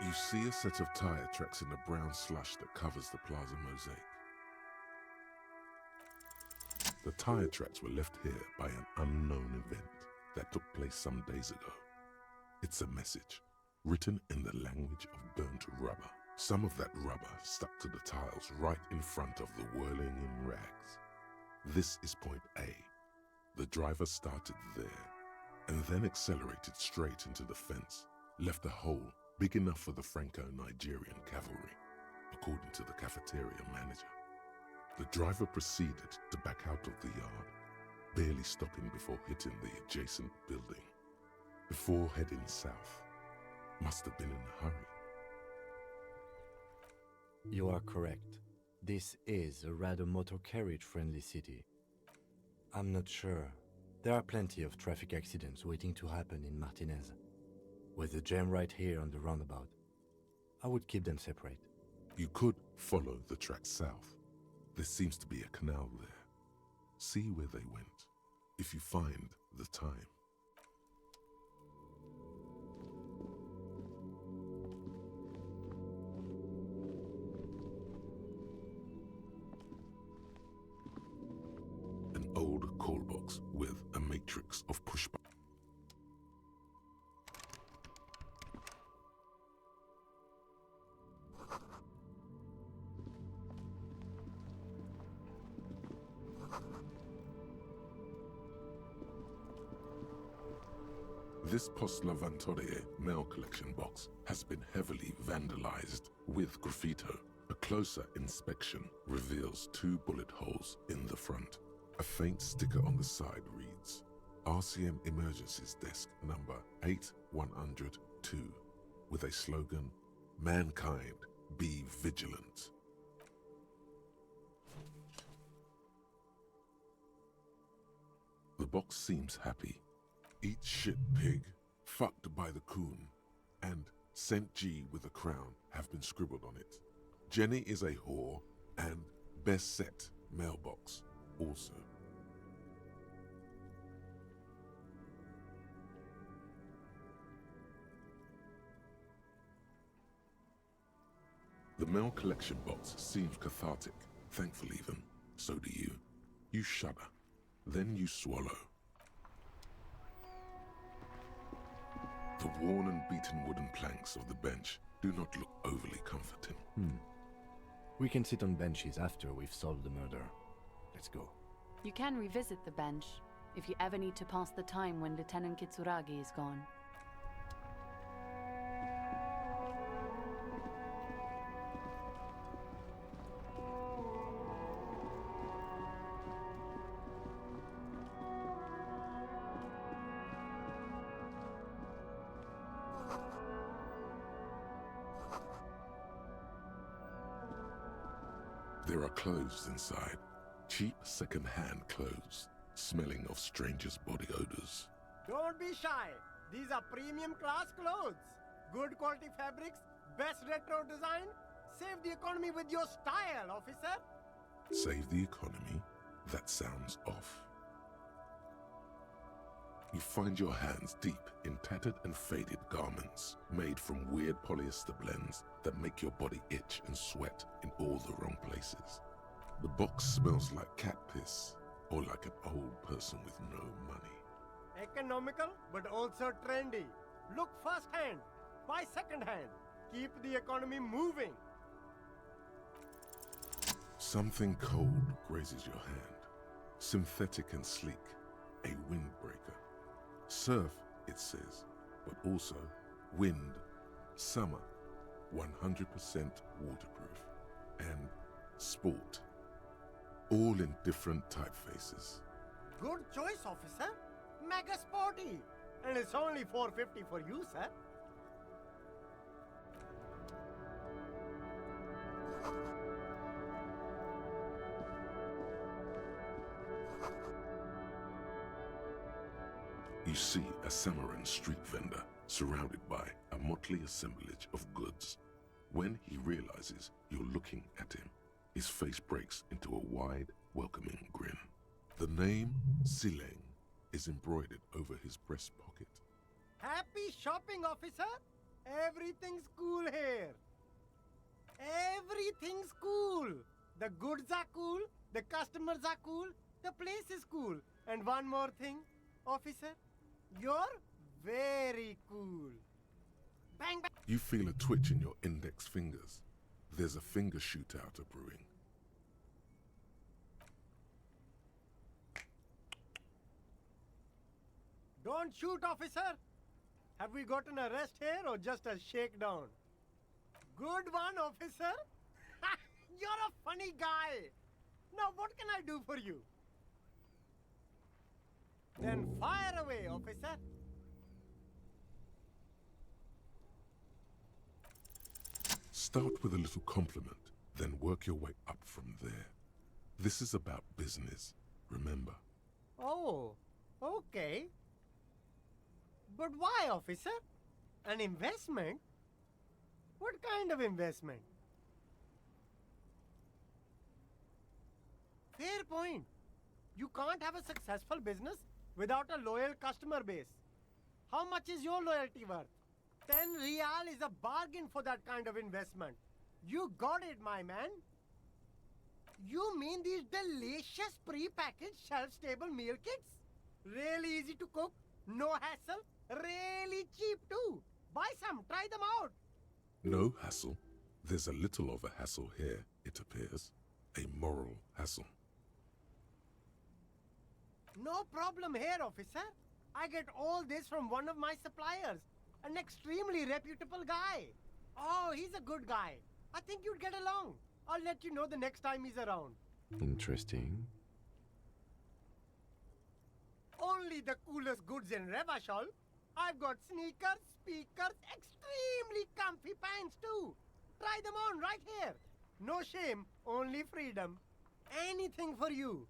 Speaker 3: You see a set of tire tracks in the brown slush that covers the plaza mosaic. The tire tracks were left here by an unknown event that took place some days ago. It's a message, written in the language of burnt rubber. Some of that rubber stuck to the tiles right in front of the whirling in rags. This is point A. The driver started there, and then accelerated straight into the fence, left a hole big enough for the Franco-Nigerian cavalry, according to the cafeteria manager. The driver proceeded to back out of the yard, barely stopping before hitting the adjacent building. Before heading south, must have been in a hurry.
Speaker 5: You are correct. This is a rather motor carriage-friendly city. I'm not sure. There are plenty of traffic accidents waiting to happen in Martinez. With the jam right here on the roundabout, I would keep them separate.
Speaker 3: You could follow the track south. There seems to be a canal there. See where they went, if you find the time. An old call box with a matrix of push buttons. This Post Lavatorie mail collection box has been heavily vandalized with graffito. A closer inspection reveals 2 bullet holes in the front. A faint sticker on the side reads, RCM Emergencies Desk number 8102, with a slogan, Mankind, be vigilant. The box seems happy. Eat shit pig, fucked by the coon, and St. G with a crown have been scribbled on it. Jenny is a whore, and best set mailbox also. The mail collection box seems cathartic, thankful even. So do you. You shudder, then you swallow. The worn and beaten wooden planks of the bench do not look overly comforting.
Speaker 5: We can sit on benches after we've solved the murder. Let's go.
Speaker 4: You can revisit the bench if you ever need to pass the time when Lieutenant Kitsuragi is gone.
Speaker 3: There are clothes inside, cheap second-hand clothes, smelling of strangers' body odors.
Speaker 12: Don't be shy. These are premium class clothes. Good quality fabrics, best retro design. Save the economy with your style, officer.
Speaker 3: Save the economy? That sounds off. You find your hands deep in tattered and faded garments made from weird polyester blends that make your body itch and sweat in all the wrong places. The box smells like cat piss or like an old person with no money.
Speaker 12: Economical, but also trendy. Look first hand, buy second hand. Keep the economy moving.
Speaker 3: Something cold grazes your hand. Synthetic and sleek, a windbreaker. Surf, it says, but also wind, summer, 100% waterproof, and sport, all in different typefaces.
Speaker 12: Good choice, officer. Mega sporty. And it's only $4.50 for you, sir.
Speaker 3: You see a Samaran street vendor surrounded by a motley assemblage of goods. When he realizes you're looking at him, his face breaks into a wide, welcoming grin. The name Sileng is embroidered over his breast pocket.
Speaker 12: Happy shopping, officer. Everything's cool here. Everything's cool. The goods are cool, the customers are cool, the place is cool. And one more thing, officer, you're very cool. Bang, bang.
Speaker 3: You feel a twitch in your index fingers. There's a finger shootout brewing.
Speaker 12: Don't shoot, officer. Have we got an arrest here or just a shakedown? Good one, officer. You're a funny guy. Now what can I do for you? Then fire away, officer.
Speaker 3: Start with a little compliment, then work your way up from there. This is about business, remember.
Speaker 12: Oh, okay. But why, officer? An investment? What kind of investment? Fair point. You can't have a successful business without a loyal customer base. How much is your loyalty worth? 10 real is a bargain for that kind of investment. You got it, my man. You mean these delicious pre-packaged shelf-stable meal kits? Really easy to cook, no hassle, really cheap too. Buy some, try them out.
Speaker 3: No hassle. There's a little of a hassle here, it appears. A moral hassle.
Speaker 12: No problem here, officer. I get all this from one of my suppliers. An extremely reputable guy. Oh, he's a good guy. I think you'd get along. I'll let you know the next time he's around.
Speaker 13: Interesting.
Speaker 12: Only the coolest goods in Revachol. I've got sneakers, speakers, extremely comfy pants too. Try them on right here. No shame, only freedom. Anything for you.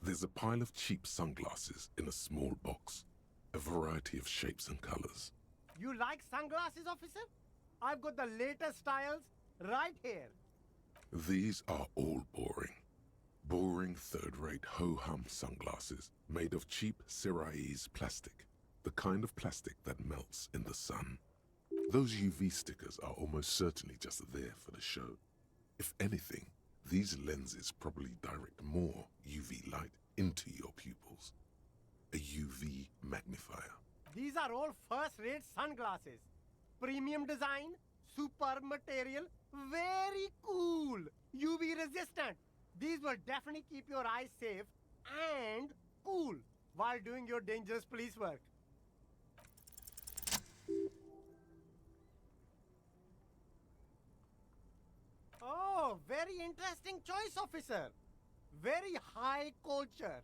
Speaker 3: There's a pile of cheap sunglasses in a small box, a variety of shapes and colors.
Speaker 12: You like sunglasses, officer? I've got the latest styles right here.
Speaker 3: These are all boring. Boring third-rate ho-hum sunglasses made of cheap Syrahese plastic, the kind of plastic that melts in the sun. Those UV stickers are almost certainly just there for the show. If anything, these lenses probably direct more UV light into your pupils. A UV magnifier.
Speaker 12: These are all first-rate sunglasses. Premium design, superb material, very cool, UV resistant. These will definitely keep your eyes safe and cool while doing your dangerous police work. Oh, very interesting choice, officer. Very high culture.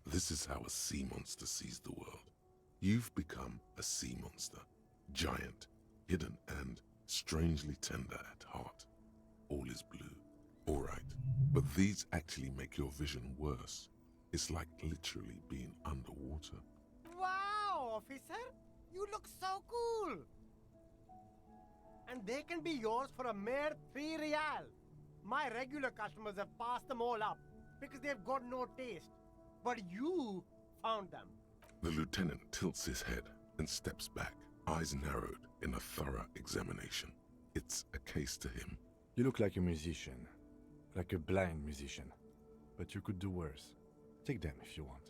Speaker 3: This is how a sea monster sees the world. You've become a sea monster. Giant, hidden, and strangely tender at heart. All is blue. All right, but these actually make your vision worse. It's like literally being underwater.
Speaker 12: Wow, officer! You look so cool! And they can be yours for a mere 3 real. My regular customers have passed them all up because they've got no taste. But you found them.
Speaker 3: The lieutenant tilts his head and steps back, eyes narrowed in a thorough examination. It's a case to him.
Speaker 5: You look like a musician. Like a blind musician. But you could do worse. Take them if you want.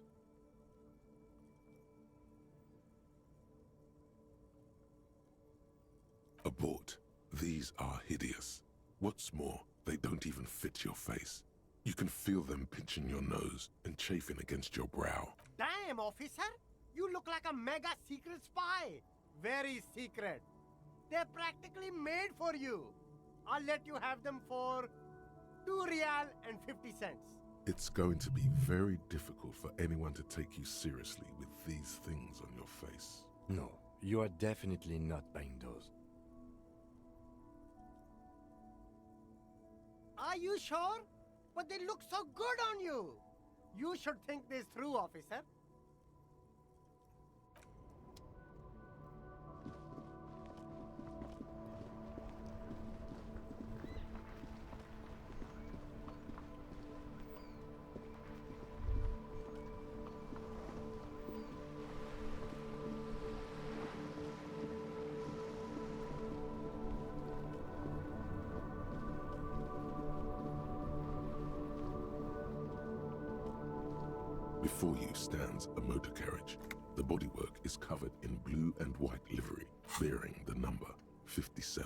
Speaker 3: Abort. These are hideous. What's more, they don't even fit your face. You can feel them pinching your nose and chafing against your brow.
Speaker 12: Damn, officer! You look like a mega secret spy. Very secret. They're practically made for you. I'll let you have them for 2 real and 50 cents.
Speaker 3: It's going to be very difficult for anyone to take you seriously with these things on your face.
Speaker 5: No, you are definitely not buying those.
Speaker 12: Are you sure? But they look so good on you. You should think this through, officer.
Speaker 3: Before you stands a motor carriage. The bodywork is covered in blue and white livery, bearing the number 57.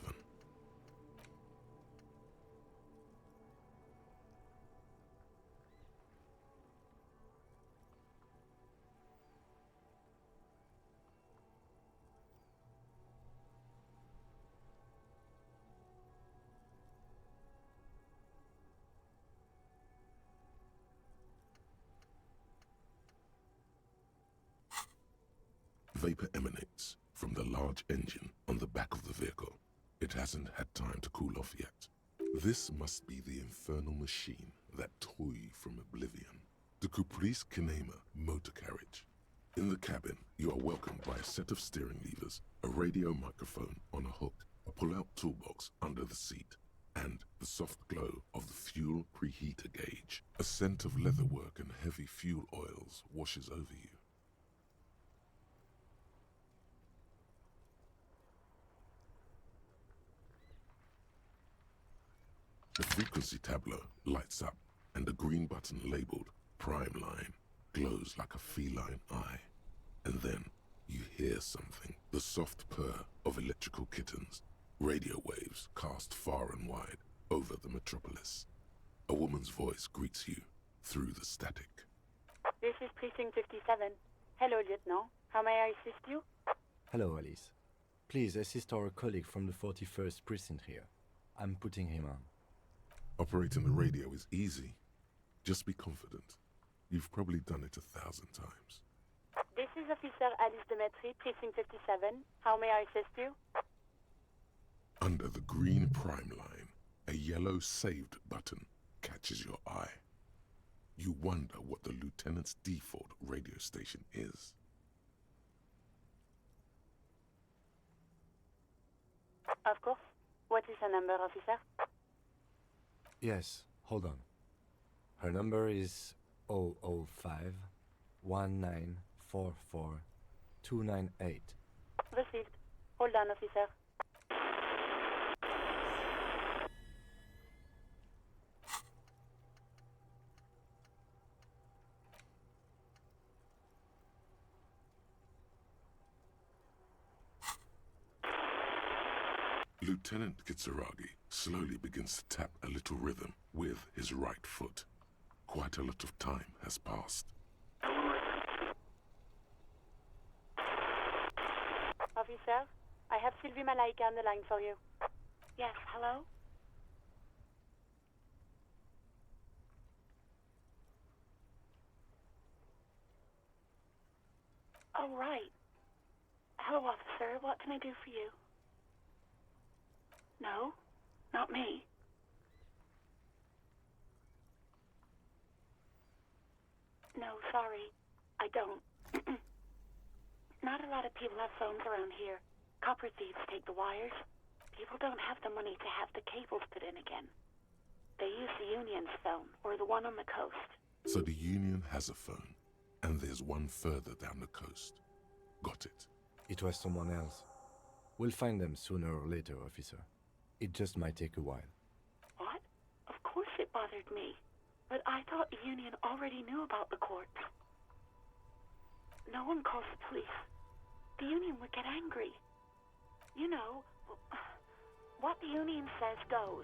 Speaker 3: Vapor emanates from the large engine on the back of the vehicle. It hasn't had time to cool off yet. This must be the infernal machine, that toy from oblivion. The Caprice Kinema motor carriage. In the cabin, you are welcomed by a set of steering levers, a radio microphone on a hook, a pull-out toolbox under the seat, and the soft glow of the fuel preheater gauge. A scent of leatherwork and heavy fuel oils washes over you. The frequency tableau lights up, and a green button labeled Prime Line glows like a feline eye. And then you hear something, the soft purr of electrical kittens, radio waves cast far and wide over the metropolis. A woman's voice greets you through the static.
Speaker 13: This is Precinct 57. Hello, Lieutenant. How may I assist you?
Speaker 5: Hello, Alice. Please assist our colleague from the 41st Precinct here. I'm putting him on.
Speaker 3: Operating the radio is easy. Just be confident. You've probably done it 1,000 times.
Speaker 13: This is Officer Alice Demetri, Precinct 57. How may I assist you?
Speaker 3: Under the green Prime Line, a yellow saved button catches your eye. You wonder what the lieutenant's default radio station is.
Speaker 13: Of course. What is her number, officer?
Speaker 5: Yes, hold on. Her number is 005 1944 298.
Speaker 13: Received. Hold on, officer.
Speaker 3: Lieutenant Kitsuragi slowly begins to tap a little rhythm with his right foot. Quite a lot of time has passed.
Speaker 13: Officer, I have Sylvie Malaika on the line for you. Yes, hello? Oh, right. Hello, officer. What can I do for you? No, not me. No, sorry. I don't. Not a lot of people have phones around here. Copper thieves take the wires. People don't have the money to have the cables put in again. They use the Union's phone, or the one on the coast.
Speaker 3: So the Union has a phone, and there's one further down the coast. Got it.
Speaker 5: It was someone else. We'll find them sooner or later, officer. It just might take a while.
Speaker 13: What? Of course it bothered me. But I thought the Union already knew about the corpse. No one calls the police. The Union would get angry. You know, what the Union says goes.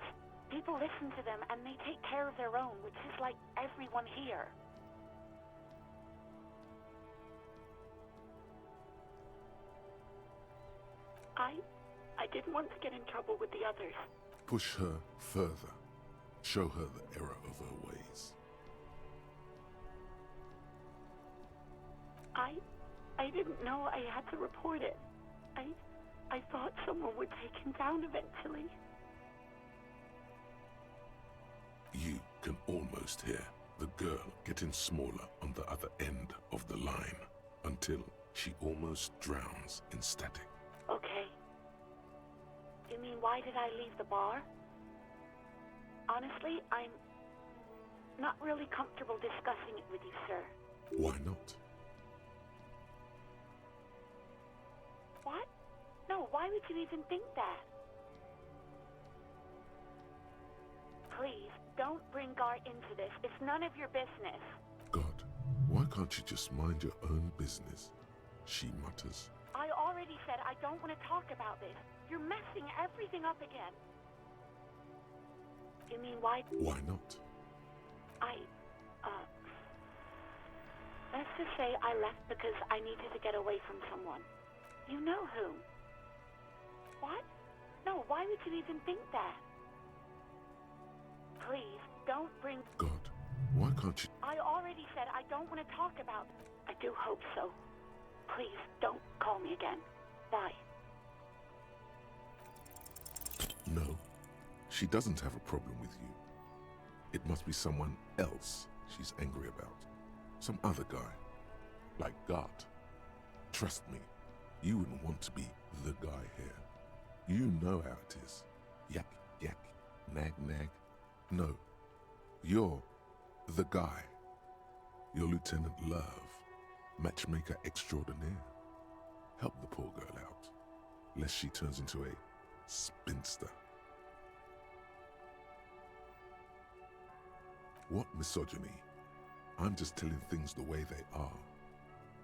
Speaker 13: People listen to them and they take care of their own, which is like everyone here. I didn't want to get in trouble with the others.
Speaker 3: Push her further. Show her the error of her ways.
Speaker 13: I didn't know I had to report it. I thought someone would take him down eventually.
Speaker 3: You can almost hear the girl getting smaller on the other end of the line until she almost drowns in static.
Speaker 13: Okay. You mean why did I leave the bar? Honestly, I'm not really comfortable discussing it with you, sir.
Speaker 3: Why not?
Speaker 13: What? No, why would you even think that? Please, don't bring Gar into this. It's none of your business.
Speaker 3: God, why can't you just mind your own business? She mutters.
Speaker 13: I already said I don't want to talk about this. You're messing everything up again. You mean why?
Speaker 3: Why not?
Speaker 13: Let's just say I left because I needed to get away from someone. You know who. What? No, why would you even think that? Please, don't bring...
Speaker 3: God, why can't you...
Speaker 13: I already said I don't want to talk about... I do hope so. Please, don't call me again. Bye.
Speaker 3: No, she doesn't have a problem with you. It must be someone else she's angry about. Some other guy. Like God. Trust me, you wouldn't want to be the guy here. You know how it is. Yak, yak, nag, nag. No, you're the guy. You're Lieutenant Love, matchmaker extraordinaire. Help the poor girl out, lest she turns into a spinster. What misogyny? I'm just telling things the way they are.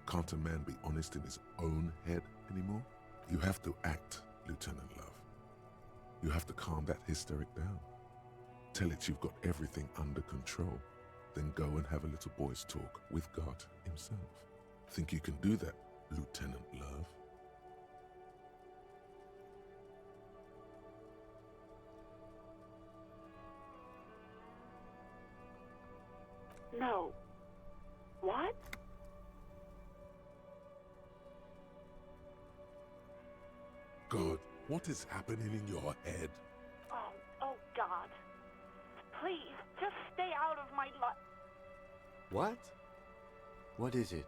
Speaker 3: Can't a man be honest in his own head anymore? You have to act, Lieutenant Love. You have to calm that hysteric down. Tell it you've got everything under control. Then go and have a little boy's talk with God himself. Think you can do that, Lieutenant Love?
Speaker 13: No. What?
Speaker 3: God, what is happening in your head?
Speaker 13: Oh God. Please, just stay out of my life.
Speaker 5: What? What is it?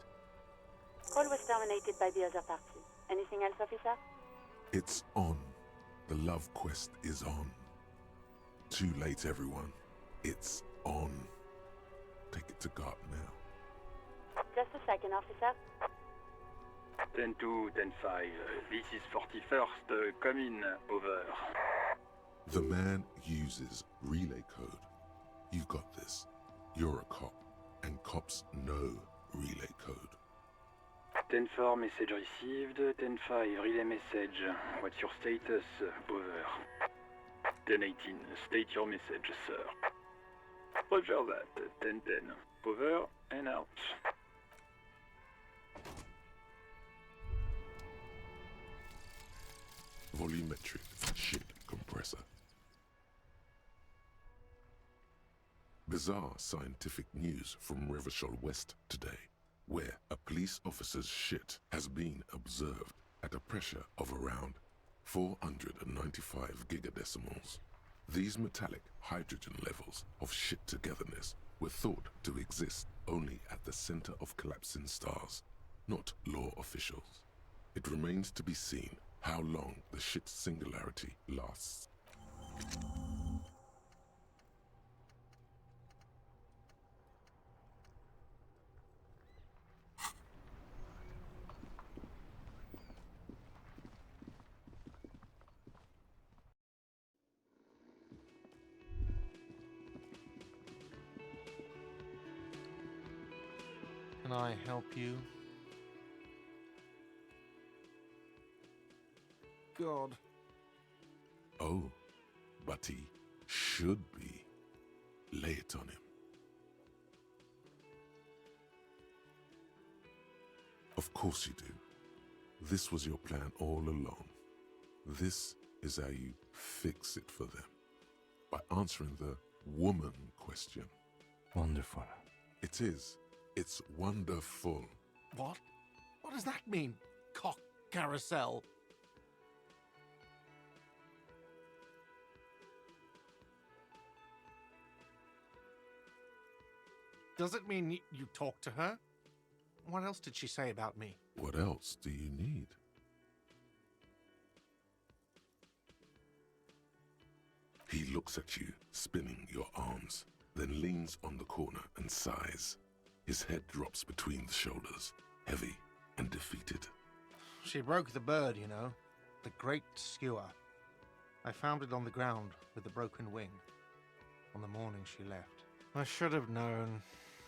Speaker 13: Call was dominated by the other party. Anything else, officer?
Speaker 3: It's on. The love quest is on. Too late, everyone. It's on. Take it to God now.
Speaker 13: Just a second, officer.
Speaker 14: 10-2, 10-5. This is 41st. Come in, over.
Speaker 3: The man uses relay code. You got this. You're a cop, and cops know relay code.
Speaker 14: 10-4, message received. 10-5, relay message. What's your status? Over. 10-18, state your message, sir. Roger that. 10-10. Over and out.
Speaker 3: Volumetric shit compressor. Bizarre scientific news from Revachol West today, where a police police officer's shit has been observed at a pressure of around 495 gigadecimals. These metallic hydrogen levels of shit togetherness were thought to exist only at the center of collapsing stars, not law officials. It remains to be seen how long the shit singularity lasts.
Speaker 6: Can I help you? God.
Speaker 3: Oh, but he should be. Lay it on him. Of course you do. This was your plan all along. This is how you fix it for them. By answering the woman question.
Speaker 5: Wonderful.
Speaker 3: It is. It's wonderful.
Speaker 6: What? What does that mean? Cock carousel? Does it mean you talked to her? What else did she say about me?
Speaker 3: What else do you need? He looks at you, spinning your arms, then leans on the corner and sighs. His head drops between the shoulders, heavy and defeated.
Speaker 6: She broke the bird, you know. The great skewer. I found it on the ground with the broken wing. On the morning she left. I should have known.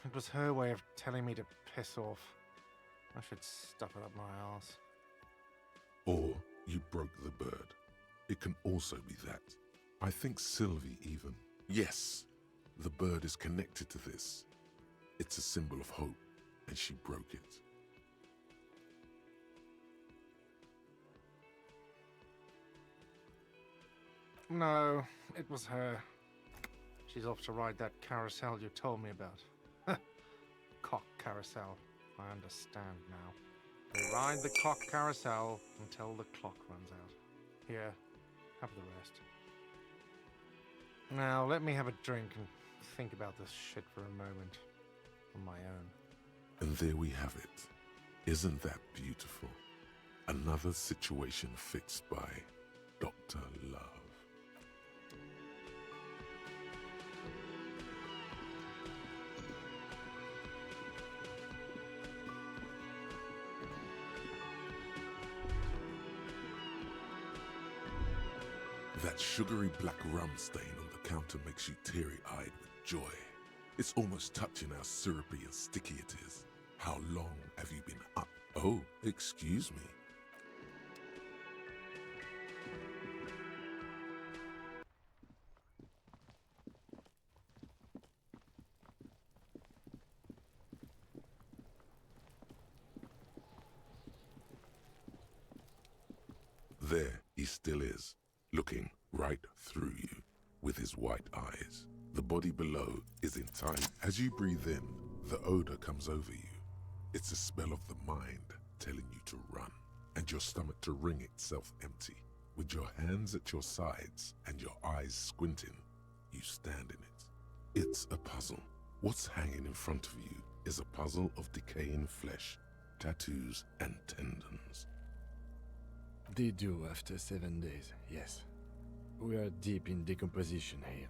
Speaker 6: It was her way of telling me to piss off. I should stuff it up my arse.
Speaker 3: Or you broke the bird. It can also be that. I think Sylvie even. Yes, the bird is connected to this. It's a symbol of hope, and she broke it.
Speaker 6: No, it was her. She's off to ride that carousel you told me about. Cock carousel. I understand now. They ride the cock carousel until the clock runs out. Here, have the rest. Now, let me have a drink and think about this shit for a moment. On my own.
Speaker 3: And there we have it. Isn't that beautiful? Another situation fixed by Dr. Love. That sugary black rum stain on the counter makes you teary-eyed with joy. It's almost touching how syrupy and sticky it is. How long have you been up? Oh, excuse me. There he still is, looking right through you with his white eyes. The body below is in time. As you breathe in, the odor comes over you. It's a smell of the mind telling you to run, and your stomach to wring itself empty. With your hands at your sides and your eyes squinting, you stand in it. It's a puzzle. What's hanging in front of you is a puzzle of decaying flesh, tattoos, and tendons.
Speaker 5: They do after 7 days, yes. We are deep in decomposition here.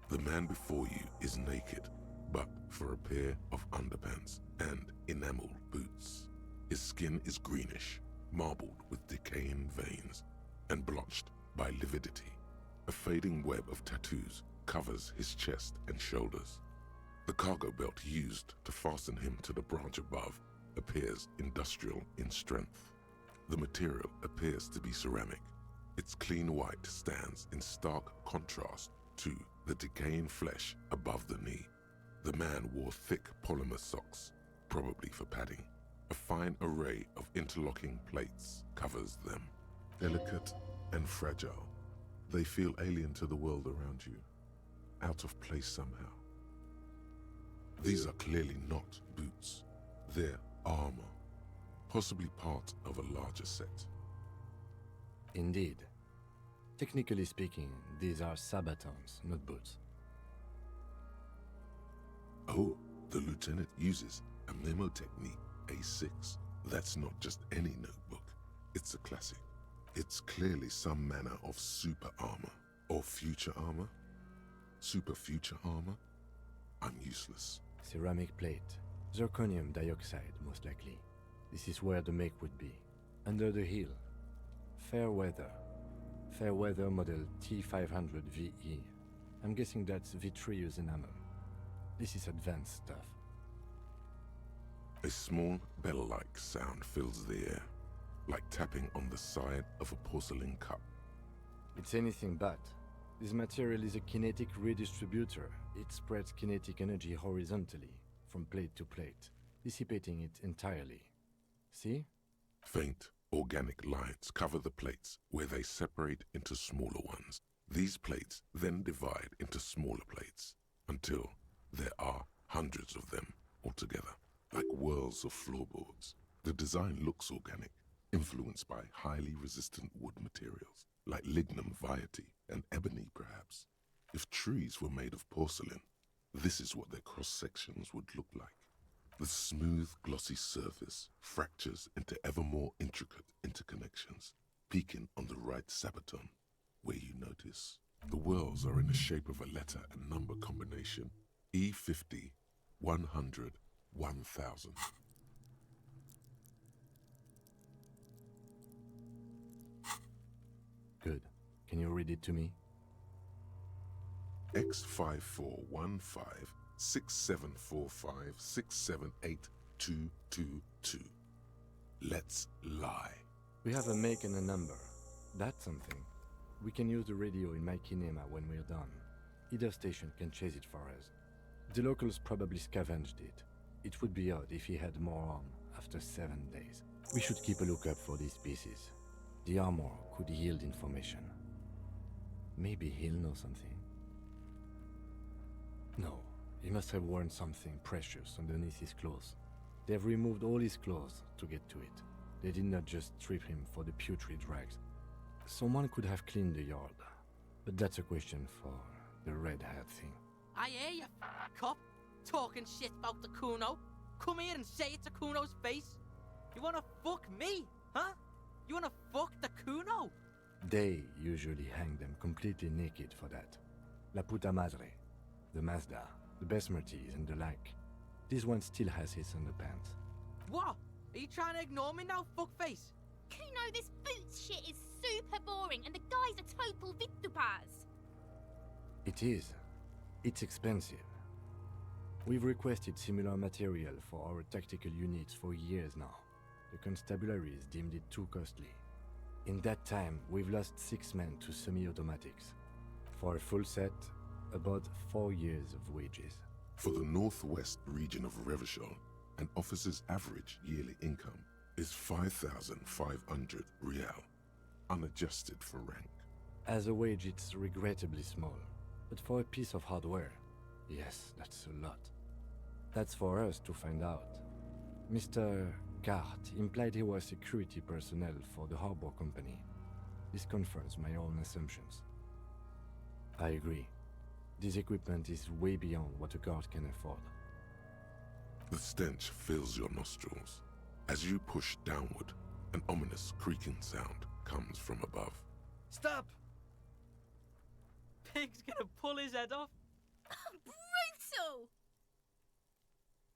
Speaker 3: The man before you is naked, but for a pair of underpants and enameled boots. His skin is greenish, marbled with decaying veins, and blotched by lividity. A fading web of tattoos covers his chest and shoulders. The cargo belt used to fasten him to the branch above appears industrial in strength. The material appears to be ceramic. Its clean white stands in stark contrast to the decaying flesh above the knee. The man wore thick polymer socks, probably for padding. A fine array of interlocking plates covers them. Delicate and fragile, they feel alien to the world around you, out of place somehow. These are clearly not boots. They're armor, possibly part of a larger set.
Speaker 5: Indeed. Technically speaking, these are sabatons, not boots.
Speaker 3: Oh, the lieutenant uses a memo technique A6. That's not just any notebook. It's a classic. It's clearly some manner of super armor. Or future armor? Super future armor? I'm useless.
Speaker 5: Ceramic plate. Zirconium dioxide, most likely. This is where the make would be. Under the hill. Fair weather. Fair weather model T500 VE. I'm guessing that's vitreous enamel. This is advanced stuff.
Speaker 3: A small bell-like sound fills the air, like tapping on the side of a porcelain cup.
Speaker 5: It's anything but. This material is a kinetic redistributor. It spreads kinetic energy horizontally, from plate to plate, dissipating it entirely. See?
Speaker 3: Faint, organic lines cover the plates where they separate into smaller ones. These plates then divide into smaller plates until there are hundreds of them altogether, like whirls of floorboards. The design looks organic, influenced by highly resistant wood materials, like lignum vitae and ebony perhaps. If trees were made of porcelain, this is what their cross-sections would look like. The smooth, glossy surface fractures into ever more intricate interconnections, peaking on the right sabaton, where you notice the whirls are in the shape of a letter and number combination, E50, 100, 1000.
Speaker 5: Good. Can you read it to me?
Speaker 3: X54156745678222. Let's lie.
Speaker 5: We have a make and a number. That's something. We can use the radio in my kinema when we're done. Either station can chase it for us. The locals probably scavenged it. It would be odd if he had more on after 7 days. We should keep a lookout for these pieces. The armor could yield information. Maybe he'll know something. No, he must have worn something precious underneath his clothes. They've removed all his clothes to get to it. They did not just strip him for the putrid rags. Someone could have cleaned the yard, but that's a question for the red hat thing.
Speaker 10: I hear you, cop, talking shit about the Kuno. Come here and say it to Kuno's face. You wanna fuck me, huh? You wanna fuck the Kuno?
Speaker 5: They usually hang them completely naked for that. La puta madre, the Mazda, the Besmerties and the like. This one still has his underpants.
Speaker 10: What? Are you trying to ignore me now, fuckface?
Speaker 9: Kuno, this boots shit is super boring and the guy's a total vitupaz.
Speaker 5: It is. It's expensive. We've requested similar material for our tactical units for years now. The constabularies deemed it too costly. In that time, we've lost 6 men to semi-automatics. For a full set, about 4 years of wages.
Speaker 3: For the northwest region of Revachol, an officer's average yearly income is 5,500 rial, unadjusted for rank.
Speaker 5: As a wage, it's regrettably small. But for a piece of hardware, yes, that's a lot. That's for us to find out. Mr. Gart implied he was security personnel for the harbor company. This confirms my own assumptions. I agree. This equipment is way beyond what a guard can afford.
Speaker 3: The stench fills your nostrils. As you push downward, an ominous creaking sound comes from above.
Speaker 10: Stop! Pig's gonna pull his head off.
Speaker 9: Brutal!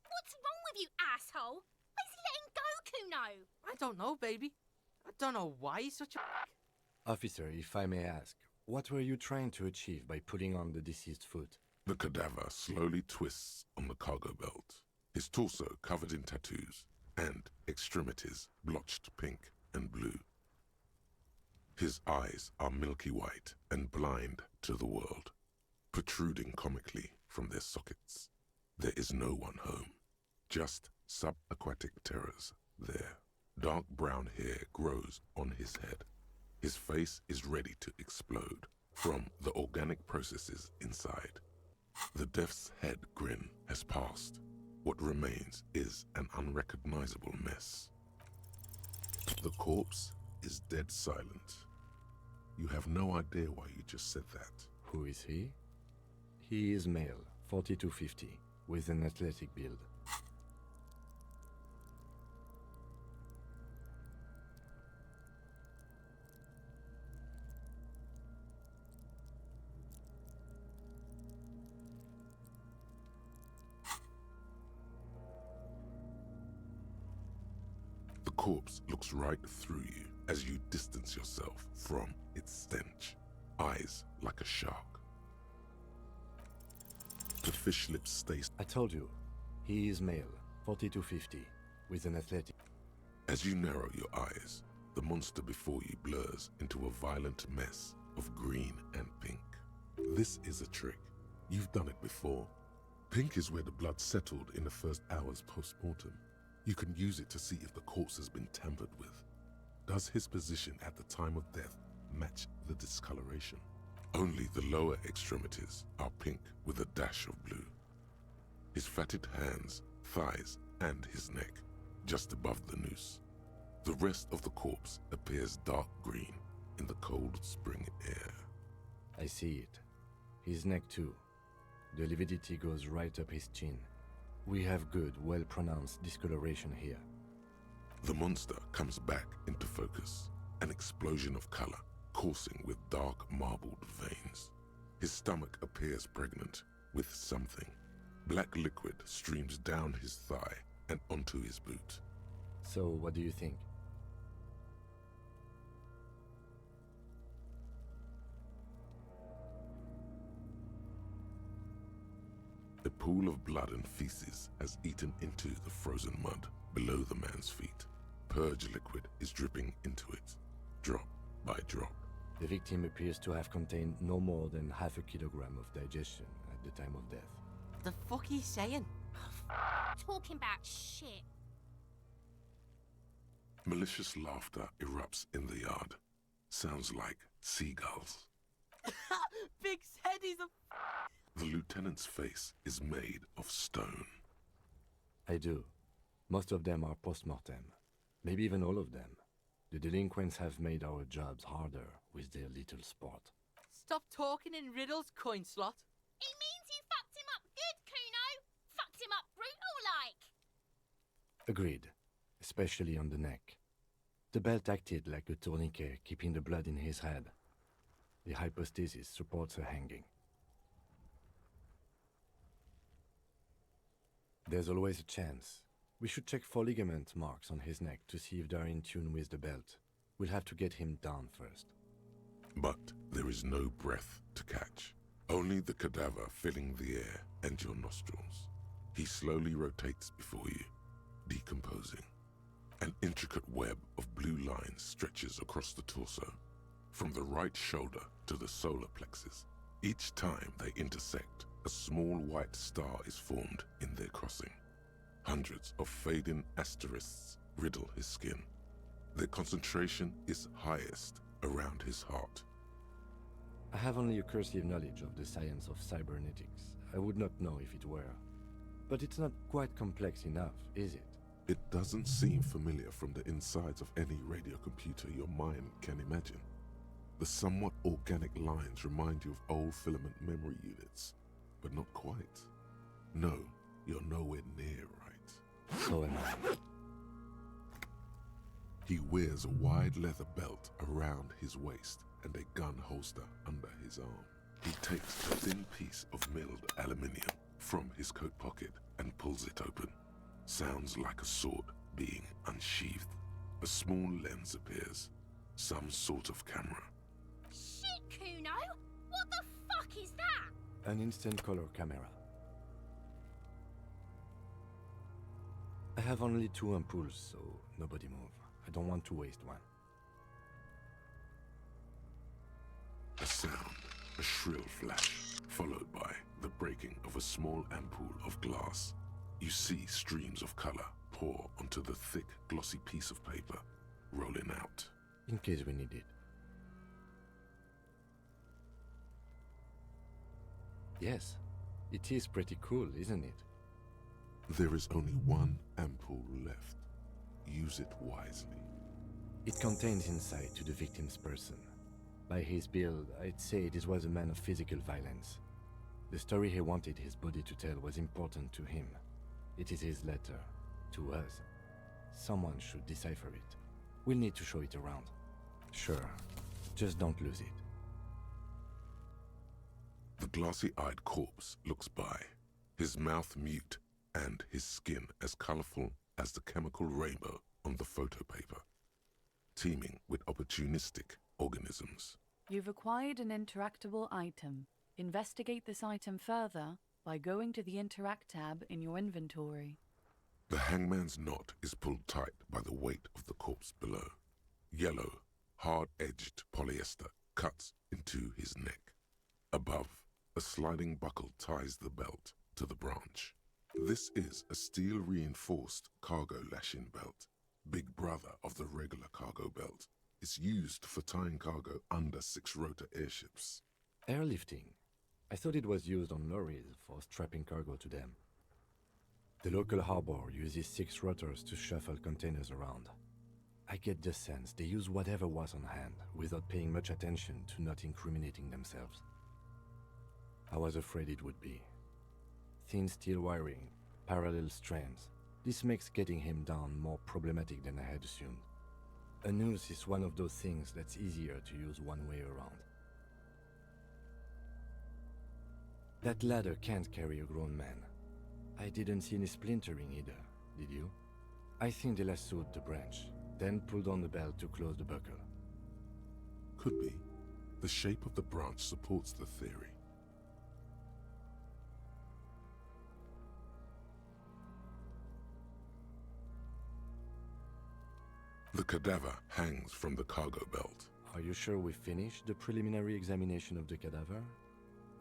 Speaker 9: What's wrong with you, asshole? Why is he letting go, Kuno?
Speaker 10: I don't know, baby. I don't know why he's such a...
Speaker 5: Officer, if I may ask, what were you trying to achieve by pulling on the deceased's foot?
Speaker 3: The cadaver slowly twists on the cargo belt, his torso covered in tattoos, and extremities blotched pink and blue. His eyes are milky white and blind to the world, protruding comically from their sockets. There is no one home, just subaquatic terrors there. Dark brown hair grows on his head. His face is ready to explode from the organic processes inside. The death's head grin has passed. What remains is an unrecognizable mess. The corpse is dead silent. You have no idea why you just said that.
Speaker 5: Who is he? He is male, 40 to 50, with an athletic build.
Speaker 3: The corpse looks right through you as you distance yourself from its stench, eyes like a shark. The fish lips stay.
Speaker 5: I told you, he is male, 40 to 50, with an athletic.
Speaker 3: As you narrow your eyes, the monster before you blurs into a violent mess of green and pink. This is a trick. You've done it before. Pink is where the blood settled in the first hours post-mortem. You can use it to see if the corpse has been tampered with. Does his position at the time of death match the discoloration? Only the lower extremities are pink with a dash of blue. His fatted hands, thighs, and his neck, just above the noose. The rest of the corpse appears dark green in the cold spring air.
Speaker 5: I see it. His neck too. The lividity goes right up his chin. We have good, well-pronounced discoloration here.
Speaker 3: The monster comes back into focus, an explosion of color, coursing with dark marbled veins. His stomach appears pregnant with something. Black liquid streams down his thigh and onto his boot.
Speaker 5: So, what do you think?
Speaker 3: A pool of blood and feces has eaten into the frozen mud below the man's feet. Purge liquid is dripping into it, drop by drop.
Speaker 5: The victim appears to have contained no more than half a kilogram of digestion at the time of death.
Speaker 10: The fuck he's saying?
Speaker 9: Talking about shit.
Speaker 3: Malicious laughter erupts in the yard. Sounds like seagulls.
Speaker 10: Big said he's a...
Speaker 3: The lieutenant's face is made of stone.
Speaker 5: I do. Most of them are post-mortem. Maybe even all of them. The delinquents have made our jobs harder with their little sport.
Speaker 10: Stop talking in riddles, coin slot.
Speaker 9: He means you fucked him up good, Kuno. Fucked him up brutal-like.
Speaker 5: Agreed. Especially on the neck. The belt acted like a tourniquet, keeping the blood in his head. The hypostasis supports a hanging. There's always a chance. We should check for ligament marks on his neck to see if they're in tune with the belt. We'll have to get him down first.
Speaker 3: But there is no breath to catch. Only the cadaver filling the air and your nostrils. He slowly rotates before you, decomposing. An intricate web of blue lines stretches across the torso, from the right shoulder to the solar plexus. Each time they intersect, a small white star is formed in their crossing. Hundreds of fading asterisks riddle his skin. Their concentration is highest around his heart.
Speaker 5: I have only a cursive knowledge of the science of cybernetics. I would not know if it were. But it's not quite complex enough, is it?
Speaker 3: It doesn't seem familiar from the insides of any radio computer your mind can imagine. The somewhat organic lines remind you of old filament memory units, but not quite. No, you're nowhere near right.
Speaker 5: So am I.
Speaker 3: He wears a wide leather belt around his waist and a gun holster under his arm. He takes a thin piece of milled aluminium from his coat pocket and pulls it open. Sounds like a sword being unsheathed. A small lens appears, some sort of camera.
Speaker 9: Shit, Kuno! What the fuck is that?
Speaker 5: An instant color camera. I have only 2 ampoules, so nobody move. I don't want to waste one.
Speaker 3: A sound, a shrill flash, followed by the breaking of a small ampoule of glass. You see streams of color pour onto the thick, glossy piece of paper, rolling out.
Speaker 5: In case we need it. Yes, it is pretty cool, isn't it?
Speaker 3: There is only one ampoule left. Use it wisely.
Speaker 5: It contains insight to the victim's person. By his build, I'd say this was a man of physical violence. The story he wanted his body to tell was important to him. It is his letter, to us. Someone should decipher it. We'll need to show it around. Sure, just don't lose it.
Speaker 3: The glassy-eyed corpse looks by, his mouth mute and his skin as colorful as the chemical rainbow on the photo paper, teeming with opportunistic organisms.
Speaker 4: You've acquired an interactable item. Investigate this item further by going to the Interact tab in your inventory.
Speaker 3: The hangman's knot is pulled tight by the weight of the corpse below. Yellow, hard-edged polyester cuts into his neck. Above, a sliding buckle ties the belt to the branch. This is a steel-reinforced cargo lashing belt, big brother of the regular cargo belt. It's used for tying cargo under 6-rotor airships.
Speaker 5: Airlifting. I thought it was used on lorries for strapping cargo to them. The local harbor uses 6 rotors to shuffle containers around. I get the sense they use whatever was on hand without paying much attention to not incriminating themselves. I was afraid it would be. Thin steel wiring, parallel strands. This makes getting him down more problematic than I had assumed. A noose is one of those things that's easier to use one way around. That ladder can't carry a grown man. I didn't see any splintering either, did you? I think they lassoed the branch, then pulled on the belt to close the buckle.
Speaker 3: Could be. The shape of the branch supports the theory. The cadaver hangs from the cargo belt.
Speaker 5: Are you sure we finished the preliminary examination of the cadaver?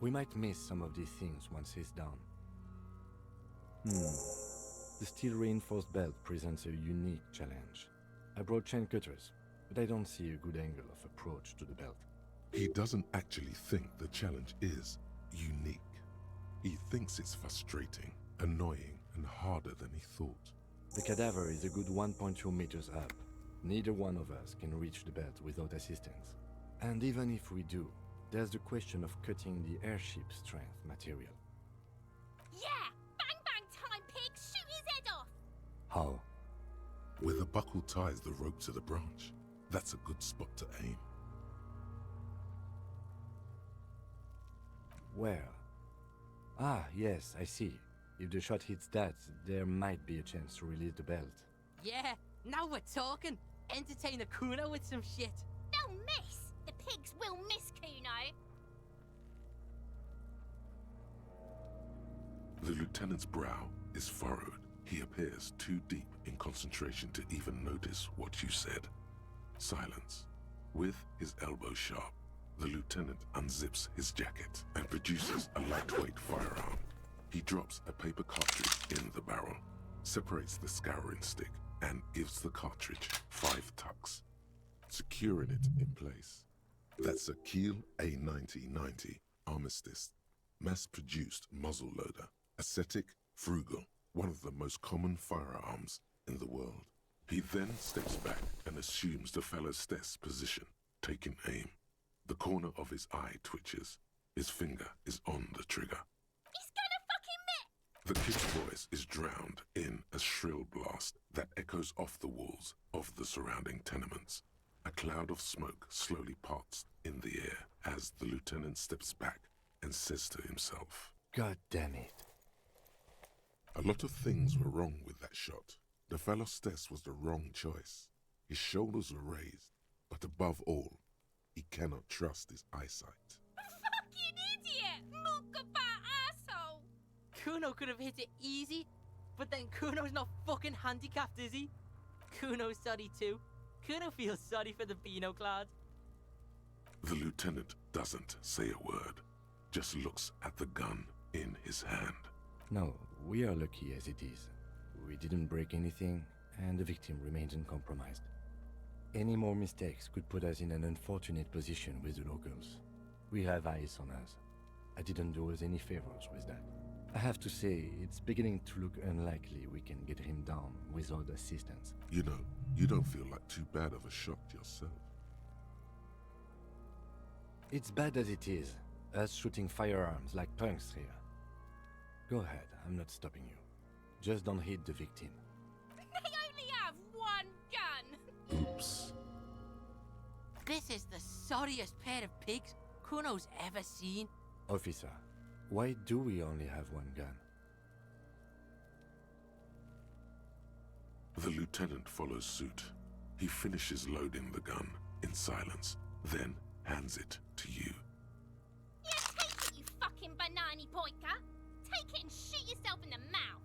Speaker 5: We might miss some of these things once he's done. The steel-reinforced belt presents a unique challenge. I brought chain cutters, but I don't see a good angle of approach to the belt.
Speaker 3: He doesn't actually think the challenge is unique. He thinks it's frustrating, annoying, and harder than he thought.
Speaker 5: The cadaver is a good 1.2 meters up. Neither one of us can reach the belt without assistance. And even if we do, there's the question of cutting the airship strength material.
Speaker 9: Yeah! Bang bang time, pig! Shoot his head off!
Speaker 5: How?
Speaker 3: Where the buckle ties the rope to the branch. That's a good spot to aim.
Speaker 5: Where? Ah, yes, I see. If the shot hits that, there might be a chance to release the belt.
Speaker 10: Yeah, now we're talking. Entertain a Kuno with some shit.
Speaker 9: They'll miss! The pigs will miss Kuno!
Speaker 3: The lieutenant's brow is furrowed. He appears too deep in concentration to even notice what you said. Silence. With his elbow sharp, the lieutenant unzips his jacket and produces a lightweight firearm. He drops a paper cartridge in the barrel, separates the scouring stick, and gives the cartridge 5 tucks, securing it in place. That's a Kiel A9090 Armistice, mass-produced muzzleloader, ascetic, frugal, one of the most common firearms in the world. He then steps back and assumes the fellow's desk position, taking aim. The corner of his eye twitches. His finger is on the trigger.
Speaker 9: He's gonna fucking miss!
Speaker 3: The kid's voice is drowned in a shrill blast that echoes off the walls of the surrounding tenements. A cloud of smoke slowly parts in the air as the lieutenant steps back and says to himself,
Speaker 5: God damn it.
Speaker 3: A lot of things were wrong with that shot. The fellow's desk was the wrong choice. His shoulders were raised, but above all, he cannot trust his eyesight.
Speaker 9: Fucking idiot! Mookabat asshole!
Speaker 10: Kuno could have hit it easy, but then Kuno's not fucking handicapped, is he? Kuno's sorry too. Kuno feels sorry for the Beano Clad.
Speaker 3: The lieutenant doesn't say a word, just looks at the gun in his hand.
Speaker 5: No, we are lucky as it is. We didn't break anything, and the victim remains uncompromised. Any more mistakes could put us in an unfortunate position with the locals. We have eyes on us. I didn't do us any favors with that. I have to say, it's beginning to look unlikely we can get him down without assistance.
Speaker 3: You know, you don't feel like too bad of a shot yourself.
Speaker 5: It's bad as it is, us shooting firearms like punks here. Go ahead, I'm not stopping you. Just don't hit the victim.
Speaker 9: They only have one gun!
Speaker 3: Oops.
Speaker 10: This is the sorriest pair of pigs Kuno's ever seen.
Speaker 5: Officer, why do we only have one gun?
Speaker 3: The lieutenant follows suit. He finishes loading the gun in silence, then hands it to you.
Speaker 9: Yeah, take it, you fucking banana boyka! Take it and shoot yourself in the mouth!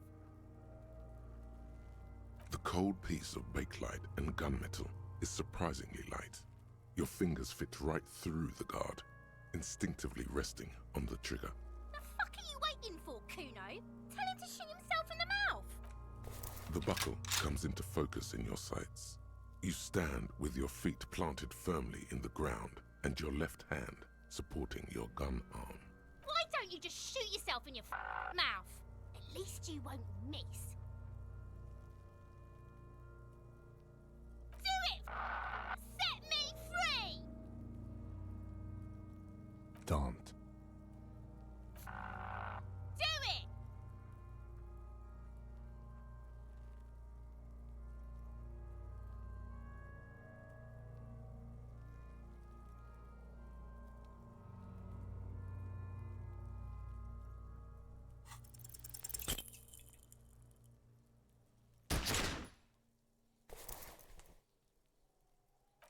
Speaker 3: The cold piece of bakelite and gunmetal is surprisingly light. Your fingers fit right through the guard, instinctively resting on the trigger.
Speaker 9: The fuck are you waiting for, Kuno? Tell him to shoot himself in the mouth!
Speaker 3: The buckle comes into focus in your sights. You stand with your feet planted firmly in the ground and your left hand supporting your gun arm.
Speaker 9: Why don't you just shoot yourself in your mouth? At least you won't miss. Do it! Set me free!
Speaker 5: Don't.
Speaker 9: Do it!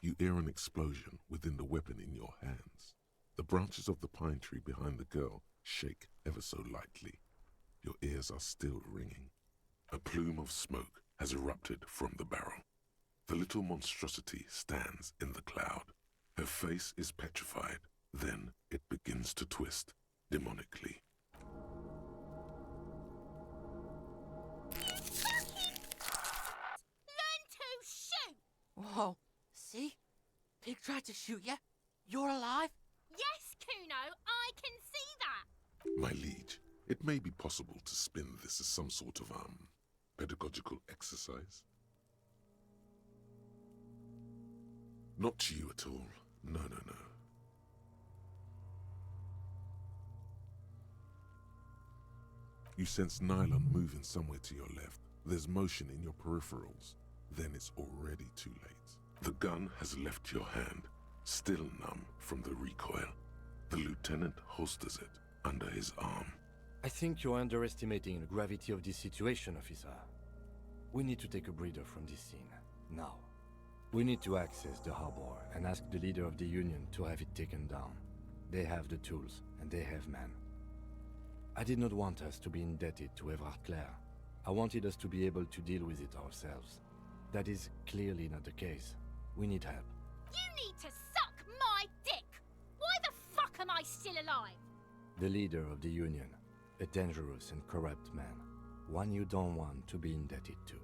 Speaker 3: You hear an explosion within the weapon in your hands. The branches of the pine tree behind the girl shake ever so lightly. Your ears are still ringing. A plume of smoke has erupted from the barrel. The little monstrosity stands in the cloud. Her face is petrified. Then it begins to twist demonically.
Speaker 9: Learn to shoot!
Speaker 10: Whoa, see? Pig tried to shoot you. You're alive?
Speaker 9: Yes, Kuno, I can see that!
Speaker 3: My liege, it may be possible to spin this as some sort of, pedagogical exercise. Not you at all. No, no, no. You sense nylon moving somewhere to your left. There's motion in your peripherals. Then it's already too late. The gun has left your hand, still numb from the recoil. The lieutenant holsters it under his arm.
Speaker 5: I think you're underestimating the gravity of this situation, officer. We need to take a breather from this scene, now. We need to access the harbor and ask the leader of the Union to have it taken down. They have the tools, and they have men. I did not want us to be indebted to Everard Clare. I wanted us to be able to deal with it ourselves. That is clearly not the case. We need help.
Speaker 9: You need to suck my dick! Why the fuck am I still alive?
Speaker 5: The leader of the Union, a dangerous and corrupt man, one you don't want to be indebted to.